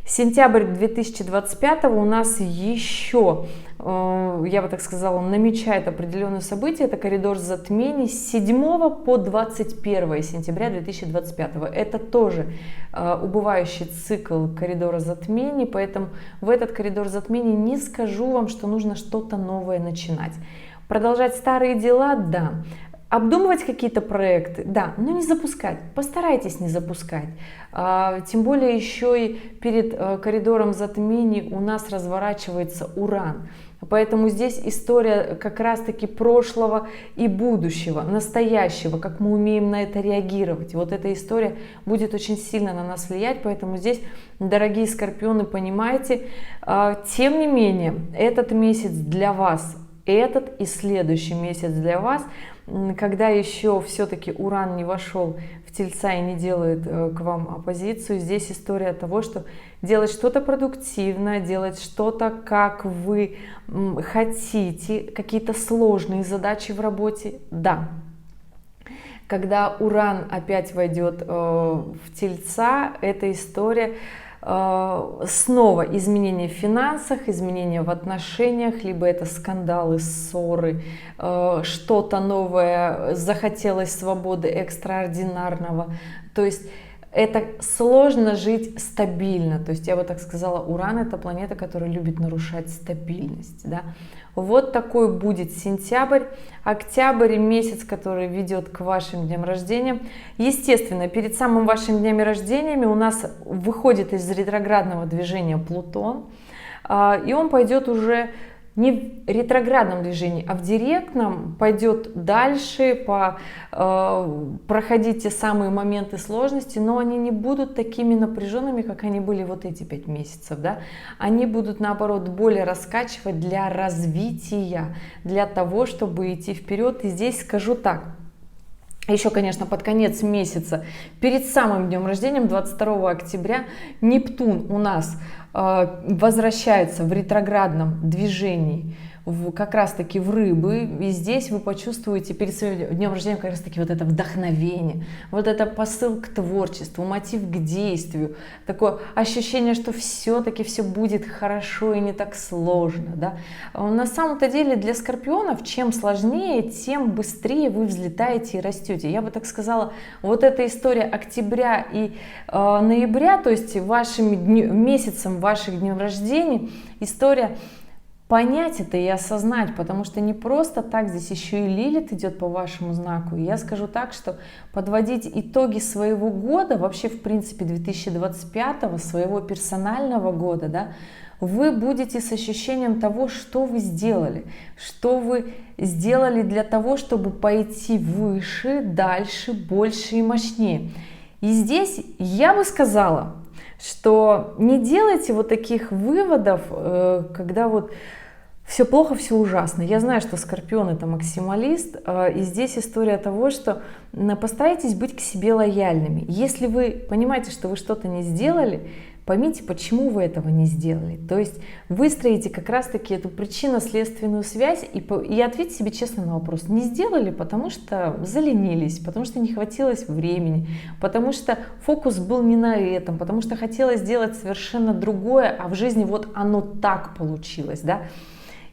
Сентябрь 2025 у нас еще, я бы так сказала, намечает определенные события. Это коридор затмений с 7 по 21 сентября 2025. Это тоже убывающий цикл коридора затмений, поэтому в этот коридор затмений не скажу вам, что нужно что-то новое начинать. Продолжать старые дела, да. Обдумывать какие-то проекты, да, но не запускать, постарайтесь не запускать. Тем более еще и перед коридором затмений у нас разворачивается Уран. Поэтому здесь история как раз-таки прошлого и будущего, настоящего, как мы умеем на это реагировать. Вот эта история будет очень сильно на нас влиять, поэтому здесь, дорогие скорпионы, понимаете, тем не менее, этот месяц для вас, этот и следующий месяц для вас, когда еще все-таки Уран не вошел в Тельца и не делает к вам оппозицию, здесь история того, что делать что-то продуктивное, делать что-то, как вы хотите, какие-то сложные задачи в работе, да. Когда Уран опять войдет в Тельца, эта история снова изменения в финансах, изменения в отношениях, либо это скандалы, ссоры, что-то новое, захотелось свободы экстраординарного. То есть это сложно жить стабильно. То есть я бы так сказала, Уран — это планета, которая любит нарушать стабильность. Да? Вот такой будет сентябрь. Октябрь — месяц, который ведет к вашим дням рождения. Естественно, перед самым вашими днями рождения у нас выходит из ретроградного движения Плутон, и он пойдет уже не в ретроградном движении, а в директном, пойдет дальше, проходить те самые моменты сложности, но они не будут такими напряженными, как они были вот эти 5 месяцев. Да? Они будут, наоборот, более раскачивать для развития, для того, чтобы идти вперед. И здесь скажу так. Еще, конечно, под конец месяца, перед самым днем рождения, 22 октября, Нептун у нас возвращается в ретроградном движении как раз таки в Рыбы, и здесь вы почувствуете перед своим днем рождения как раз таки вот это вдохновение, вот это посыл к творчеству, мотив к действию, такое ощущение, что все-таки все будет хорошо и не так сложно. Да? На самом-то деле для скорпионов чем сложнее, тем быстрее вы взлетаете и растете. Я бы так сказала, вот эта история октября и ноября, то есть месяцем ваших дней рождения, история понять это и осознать, потому что не просто так, здесь еще и Лилит идет по вашему знаку. И я скажу так, что подводить итоги своего года, вообще в принципе 2025, своего персонального года, да, вы будете с ощущением того, что вы сделали для того, чтобы пойти выше, дальше, больше и мощнее. И здесь я бы сказала, что не делайте вот таких выводов, когда вот все плохо, все ужасно. Я знаю, что Скорпион — это максималист, и здесь история того, что постарайтесь быть к себе лояльными. Если вы понимаете, что вы что-то не сделали, поймите, почему вы этого не сделали. То есть выстроите как раз-таки эту причинно-следственную связь и ответьте себе честно на вопрос. Не сделали, потому что заленились, потому что не хватилось времени, потому что фокус был не на этом, потому что хотелось сделать совершенно другое, а в жизни вот оно так получилось, да.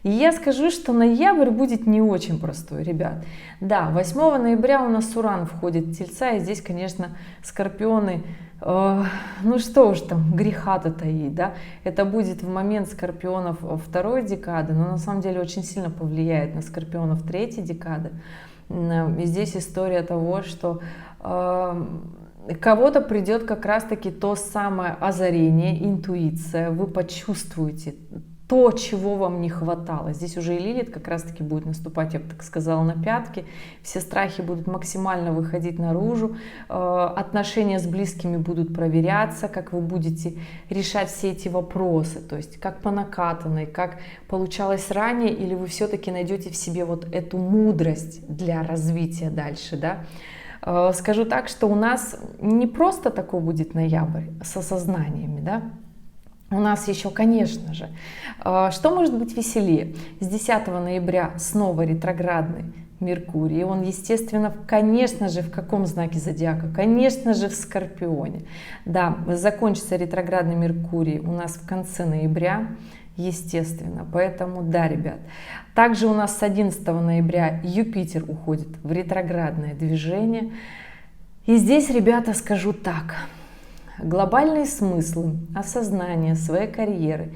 И я скажу, что ноябрь будет не очень простой, ребят. Да, 8 ноября у нас Уран входит в Тельца, и здесь, конечно, скорпионы, ну что уж там греха-то таить, да, это будет в момент скорпионов второй декады, но на самом деле очень сильно повлияет на скорпионов третьей декады. И здесь история того, что кого-то придет как раз-таки то самое озарение, интуиция, вы почувствуете то, чего вам не хватало. Здесь уже и Лилит как раз-таки будет наступать, я бы так сказала, на пятки. Все страхи будут максимально выходить наружу. Отношения с близкими будут проверяться, как вы будете решать все эти вопросы. То есть как по накатанной, как получалось ранее, или вы все-таки найдете в себе вот эту мудрость для развития дальше, да. Скажу так, что у нас не просто такой будет ноябрь с осознаниями, да. у нас еще, конечно же, что может быть веселее? С 10 ноября снова ретроградный Меркурий. Он, естественно, конечно же, в каком знаке зодиака? Конечно же, в Скорпионе. Да, закончится ретроградный Меркурий у нас в конце ноября, естественно. Поэтому, да, ребят. Также у нас с 11 ноября Юпитер уходит в ретроградное движение. И здесь, ребята, скажу так. Глобальные смыслы, осознание своей карьеры,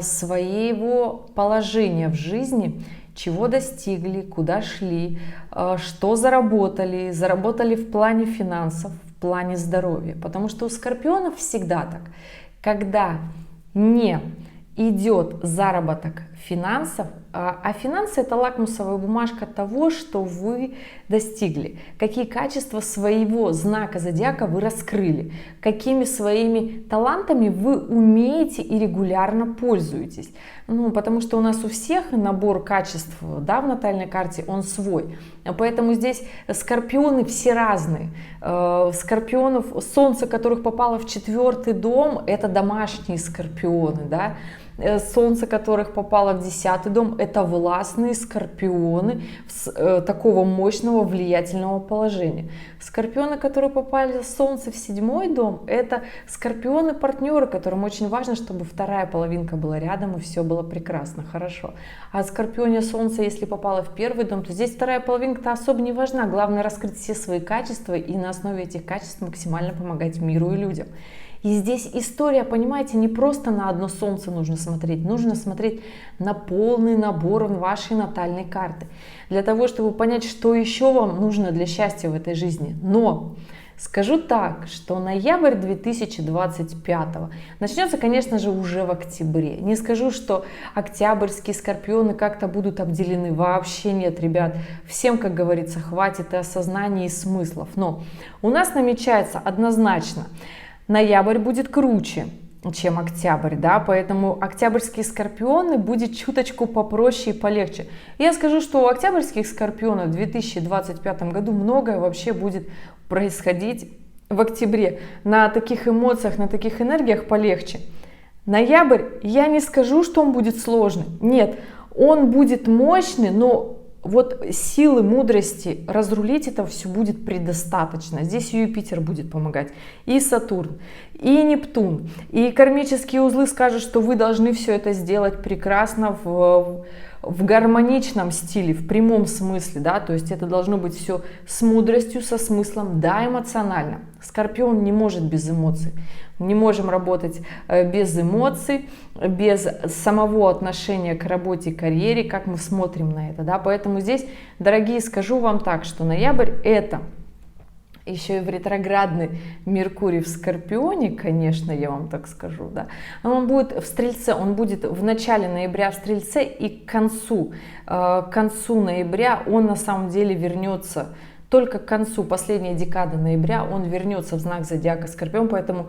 своего положения в жизни, чего достигли, куда шли, что заработали, заработали в плане финансов, в плане здоровья. Потому что у скорпионов всегда так, когда не идет заработок финансов, а финансы — это лакмусовая бумажка того, что вы достигли, какие качества своего знака зодиака вы раскрыли, какими своими талантами вы умеете и регулярно пользуетесь. Ну, потому что у нас у всех набор качеств, да, в натальной карте, он свой. Поэтому здесь скорпионы все разные. Скорпионов, солнце которых попало в 4-й дом, это домашние скорпионы, да. Солнце которых попало в 10-й дом, это властные скорпионы такого мощного влиятельного положения. Скорпионы, которые попали в Солнце в 7-й дом, это скорпионы-партнеры, которым очень важно, чтобы вторая половинка была рядом и все было прекрасно, хорошо. А скорпионе Солнце, если попало в 1-й дом, то здесь вторая половинка-то особо не важна. Главное раскрыть все свои качества и на основе этих качеств максимально помогать миру и людям. И здесь история, понимаете, не просто на одно солнце нужно смотреть на полный набор вашей натальной карты. Для того, чтобы понять, что еще вам нужно для счастья в этой жизни. Но скажу так, что ноябрь 2025 начнется, конечно же, уже в октябре. Не скажу, что октябрьские скорпионы как-то будут обделены. Вообще нет, ребят. Всем, как говорится, хватит и осознания, и смыслов. Но у нас намечается однозначно: ноябрь будет круче, чем октябрь, да, поэтому октябрьские скорпионы будет чуточку попроще и полегче. Я скажу, что у октябрьских скорпионов в 2025 году многое вообще будет происходить в октябре. На таких эмоциях, на таких энергиях полегче. Ноябрь, я не скажу, что он будет сложный. Нет, он будет мощный, но вот силы, мудрости разрулить это все будет предостаточно. Здесь Юпитер будет помогать, и Сатурн, и Нептун, и кармические узлы скажут, что вы должны все это сделать прекрасно в гармоничном стиле, в прямом смысле, да, то есть это должно быть все с мудростью, со смыслом, да, эмоционально. Скорпион не может без эмоций. Не можем работать без эмоций, без самого отношения к работе, карьере, как мы смотрим на это, да. Поэтому здесь, дорогие, скажу вам так, что ноябрь — это еще и в ретроградный Меркурий в Скорпионе, конечно, я вам так скажу, да. Он будет в Стрельце, он будет в начале ноября в Стрельце, и к концу ноября он на самом деле вернется. Только к концу, последней декады ноября, он вернется в знак зодиака Скорпион, поэтому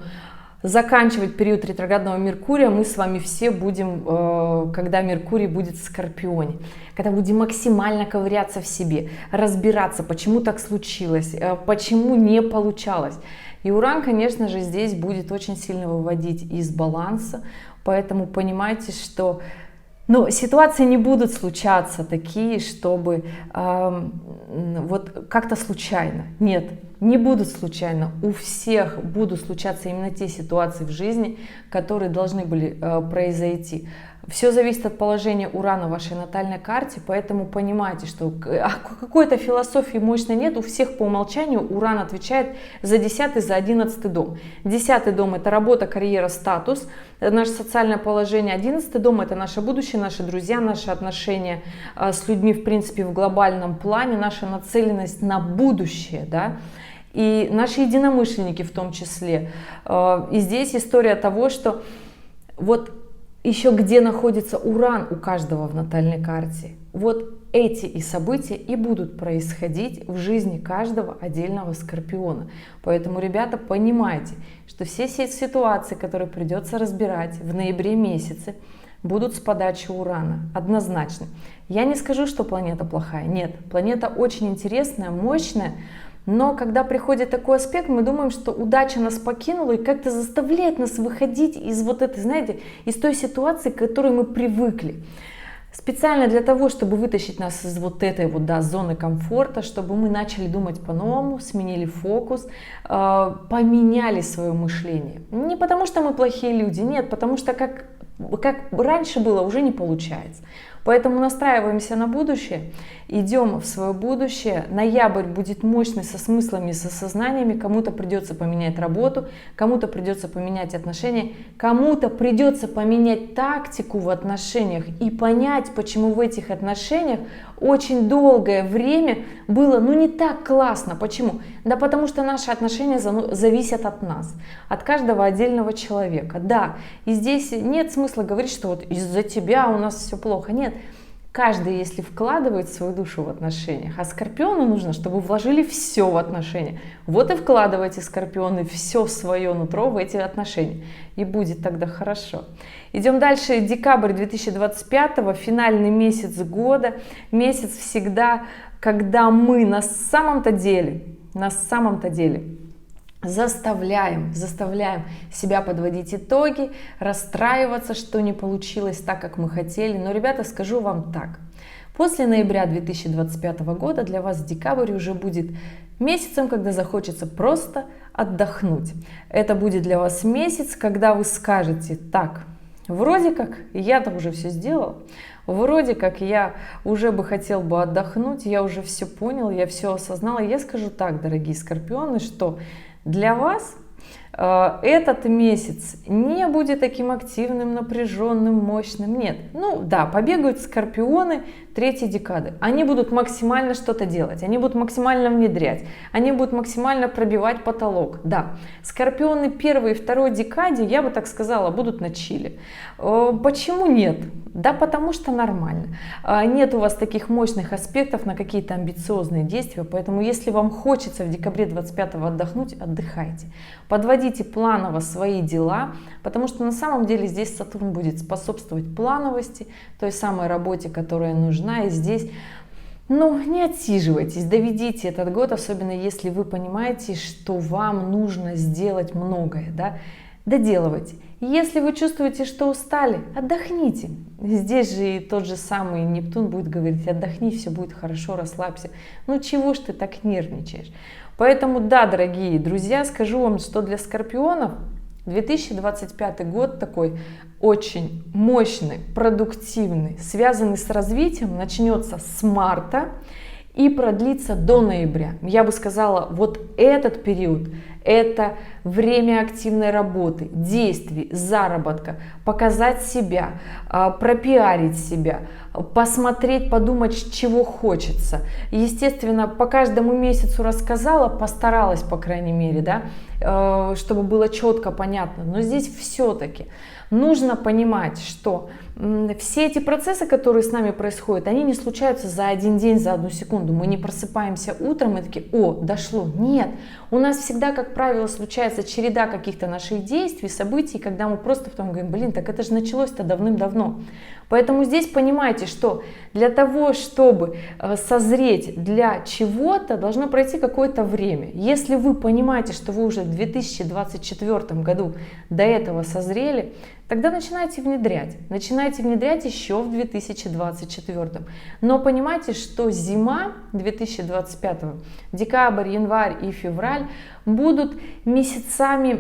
заканчивать период ретроградного Меркурия мы с вами все будем, когда Меркурий будет в Скорпионе, когда будем максимально ковыряться в себе, разбираться, почему так случилось, почему не получалось. И Уран, конечно же, здесь будет очень сильно выводить из баланса, поэтому понимайте, что ситуации не будут случаться такие, чтобы вот как-то случайно. Нет, не будут случайно. У всех будут случаться именно те ситуации в жизни, которые должны были произойти. Все зависит от положения Урана в вашей натальной карте, поэтому понимайте, что какой-то философии мощной нет. У всех по умолчанию Уран отвечает за 10-й, за 11-й дом. 10-й дом — это работа, карьера, статус, наше социальное положение. 11-й дом — это наше будущее, наши друзья, наши отношения с людьми, в принципе, в глобальном плане, наша нацеленность на будущее, да, и наши единомышленники в том числе. И здесь история того, что вот еще где находится Уран у каждого в натальной карте, вот эти и события и будут происходить в жизни каждого отдельного скорпиона. Поэтому, ребята, понимайте, что все ситуации, которые придется разбирать в ноябре месяце, будут с подачи Урана, однозначно. Я не скажу, что планета плохая, нет, планета очень интересная, мощная, Но когда приходит такой аспект, мы думаем, что удача нас покинула и как-то заставляет нас выходить из вот этой, знаете, из той ситуации, к которой мы привыкли. Специально для того, чтобы вытащить нас из вот этой вот, да, зоны комфорта, чтобы мы начали думать по-новому, сменили фокус, поменяли свое мышление. Не потому что мы плохие люди, нет, потому что как раньше было, уже не получается. Поэтому настраиваемся на будущее, идем в свое будущее. Ноябрь будет мощный, со смыслами, с осознаниями. Кому-то придется поменять работу, кому-то придется поменять отношения, кому-то придется поменять тактику в отношениях и понять, почему в этих отношениях очень долгое время было, ну, не так классно. Почему? Да потому что наши отношения зависят от нас, от каждого отдельного человека. Да, и здесь нет смысла говорить, что вот из-за тебя у нас все плохо. Нет. Каждый, если вкладывает свою душу в отношениях, а Скорпиону нужно, чтобы вложили все в отношения. Вот и вкладывайте, Скорпионы, все свое нутро в эти отношения. И будет тогда хорошо. Идем дальше. Декабрь 2025, финальный месяц года. Месяц всегда, когда мы на самом-то деле заставляем себя подводить итоги, расстраиваться, что не получилось так, как мы хотели. Но, ребята, скажу вам так. После ноября 2025 года для вас декабрь уже будет месяцем, когда захочется просто отдохнуть. Это будет для вас месяц, когда вы скажете: так, вроде как я-то уже все сделал, вроде как я уже бы хотел бы отдохнуть, я уже все понял, я все осознал. И я скажу так, дорогие Скорпионы, что для вас этот месяц не будет таким активным, напряженным, мощным. Нет. Ну да, побегают Скорпионы третьей декады. Они будут максимально что-то делать, они будут максимально внедрять, они будут максимально пробивать потолок. Да, Скорпионы первой и второй декаде, я бы так сказала, будут на чиле. Почему нет? Да потому что нормально. Нет у вас таких мощных аспектов на какие-то амбициозные действия, поэтому если вам хочется в декабре 25-го отдохнуть, отдыхайте. Подводите планово свои дела, потому что на самом деле здесь Сатурн будет способствовать плановости, той самой работе, которая нужна. И здесь, ну, не отсиживайтесь, доведите этот год, особенно если вы понимаете, что вам нужно сделать многое, да, доделывайте. Если вы чувствуете, что устали, отдохните. Здесь же и тот же самый Нептун будет говорить: отдохни, все будет хорошо, расслабься. Ну чего ж ты так нервничаешь? Поэтому да, дорогие друзья, скажу вам, что для Скорпионов 2025 год такой очень мощный, продуктивный, связанный с развитием, начнется с марта и продлится до ноября. Я бы сказала, вот этот период — это время активной работы, действий, заработка, показать себя, пропиарить себя, посмотреть, подумать, чего хочется. Естественно, по каждому месяцу рассказала, постаралась, по крайней мере, да, чтобы было четко понятно. Но здесь все-таки нужно понимать, что все эти процессы, которые с нами происходят, они не случаются за один день, за одну секунду. Мы не просыпаемся утром и такие: о, дошло. Нет, у нас всегда, как правило, случается череда каких-то наших действий, событий, когда мы просто потом говорим: блин, так это же началось-то давным-давно. Поэтому здесь понимайте, что для того, чтобы созреть для чего-то, должно пройти какое-то время. Если вы понимаете, что вы уже в 2024 году до этого созрели, тогда начинайте внедрять. Начинайте внедрять еще в 2024. Но понимайте, что зима 2025, декабрь, январь и февраль будут месяцами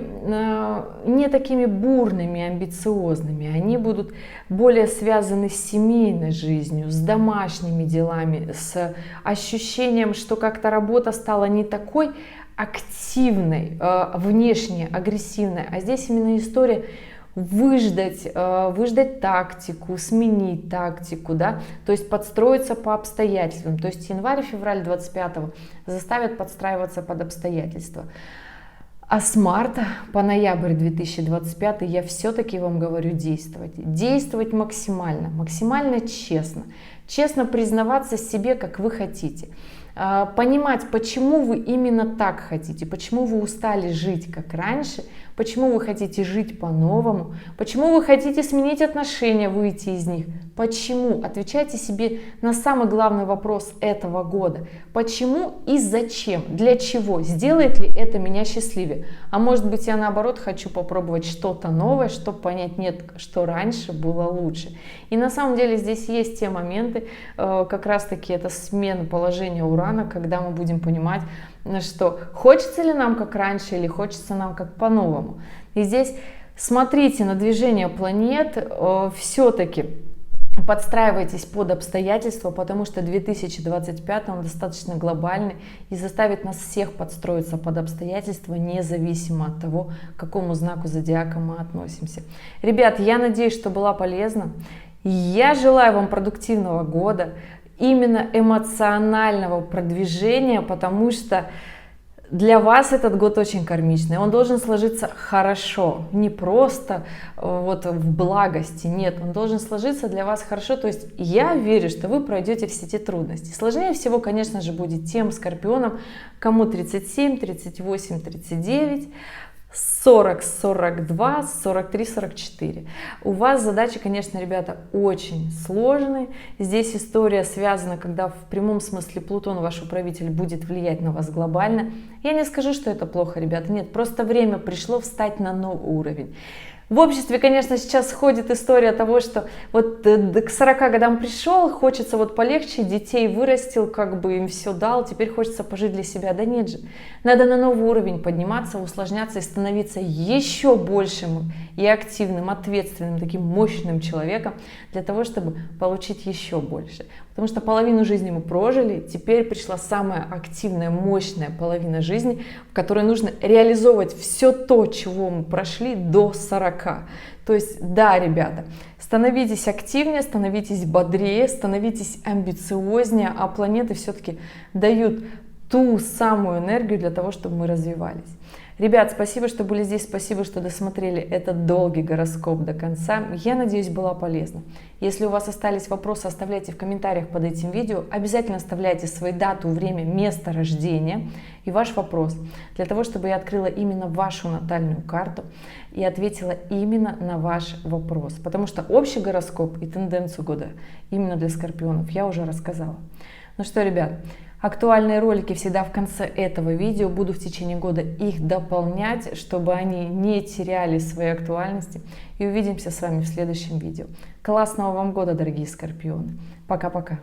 не такими бурными, амбициозными. Они будут более связаны с семейной жизнью, с домашними делами, с ощущением, что как-то работа стала не такой активной, внешне агрессивной, а здесь именно история выждать тактику, сменить тактику, да, то есть подстроиться по обстоятельствам. То есть январь и февраль 25-го заставят подстраиваться под обстоятельства. А с марта по ноябрь 2025 я все-таки вам говорю действовать. Действовать максимально, максимально честно. Честно признаваться себе, как вы хотите. Понимать, почему вы именно так хотите, почему вы устали жить как раньше, почему вы хотите жить по-новому, почему вы хотите сменить отношения, выйти из них. Почему? Отвечайте себе на самый главный вопрос этого года. Почему и зачем? Для чего? Сделает ли это меня счастливее? А может быть, я наоборот хочу попробовать что-то новое, чтобы понять, нет, что раньше было лучше. И на самом деле здесь есть те моменты, как раз таки это смена положения Урана, когда мы будем понимать, что хочется ли нам как раньше или хочется нам как по-новому. И здесь смотрите на движение планет, все-таки подстраивайтесь под обстоятельства, потому что 2025 он достаточно глобальный и заставит нас всех подстроиться под обстоятельства, независимо от того, к какому знаку зодиака мы относимся. Ребят, я надеюсь, что была полезна. Я желаю вам продуктивного года, именно эмоционального продвижения, потому что для вас этот год очень кармичный, он должен сложиться хорошо, не просто вот в благости, нет, он должен сложиться для вас хорошо, то есть я верю, что вы пройдете все эти трудности. Сложнее всего, конечно же, будет тем скорпионам, кому 37, 38, 39, 40, 42, 43, 44. У вас задачи, конечно, ребята, очень сложные. Здесь история связана, когда в прямом смысле Плутон, ваш управитель, будет влиять на вас глобально. Я не скажу, что это плохо, ребята, нет, просто время пришло встать на новый уровень. В обществе, конечно, сейчас ходит история того, что вот к 40 годам пришел, хочется вот полегче, детей вырастил, как бы им все дал, теперь хочется пожить для себя. Да нет же, надо на новый уровень подниматься, усложняться и становиться еще большим и активным, ответственным, таким мощным человеком для того, чтобы получить еще больше. Потому что половину жизни мы прожили, теперь пришла самая активная, мощная половина жизни, в которой нужно реализовывать все то, чего мы прошли до 40. То есть, да, ребята, становитесь активнее, становитесь бодрее, становитесь амбициознее, а планеты все-таки дают ту самую энергию для того, чтобы мы развивались. Ребят, спасибо, что были здесь, спасибо, что досмотрели этот долгий гороскоп до конца. Я надеюсь, было полезно. Если у вас остались вопросы, оставляйте в комментариях под этим видео. Обязательно оставляйте свою дату, время, место рождения и ваш вопрос, для того, чтобы я открыла именно вашу натальную карту и ответила именно на ваш вопрос. Потому что общий гороскоп и тенденцию года именно для скорпионов я уже рассказала. Ну что, ребят, актуальные ролики всегда в конце этого видео, буду в течение года их дополнять, чтобы они не теряли своей актуальности. И увидимся с вами в следующем видео. Классного вам года, дорогие скорпионы. Пока-пока.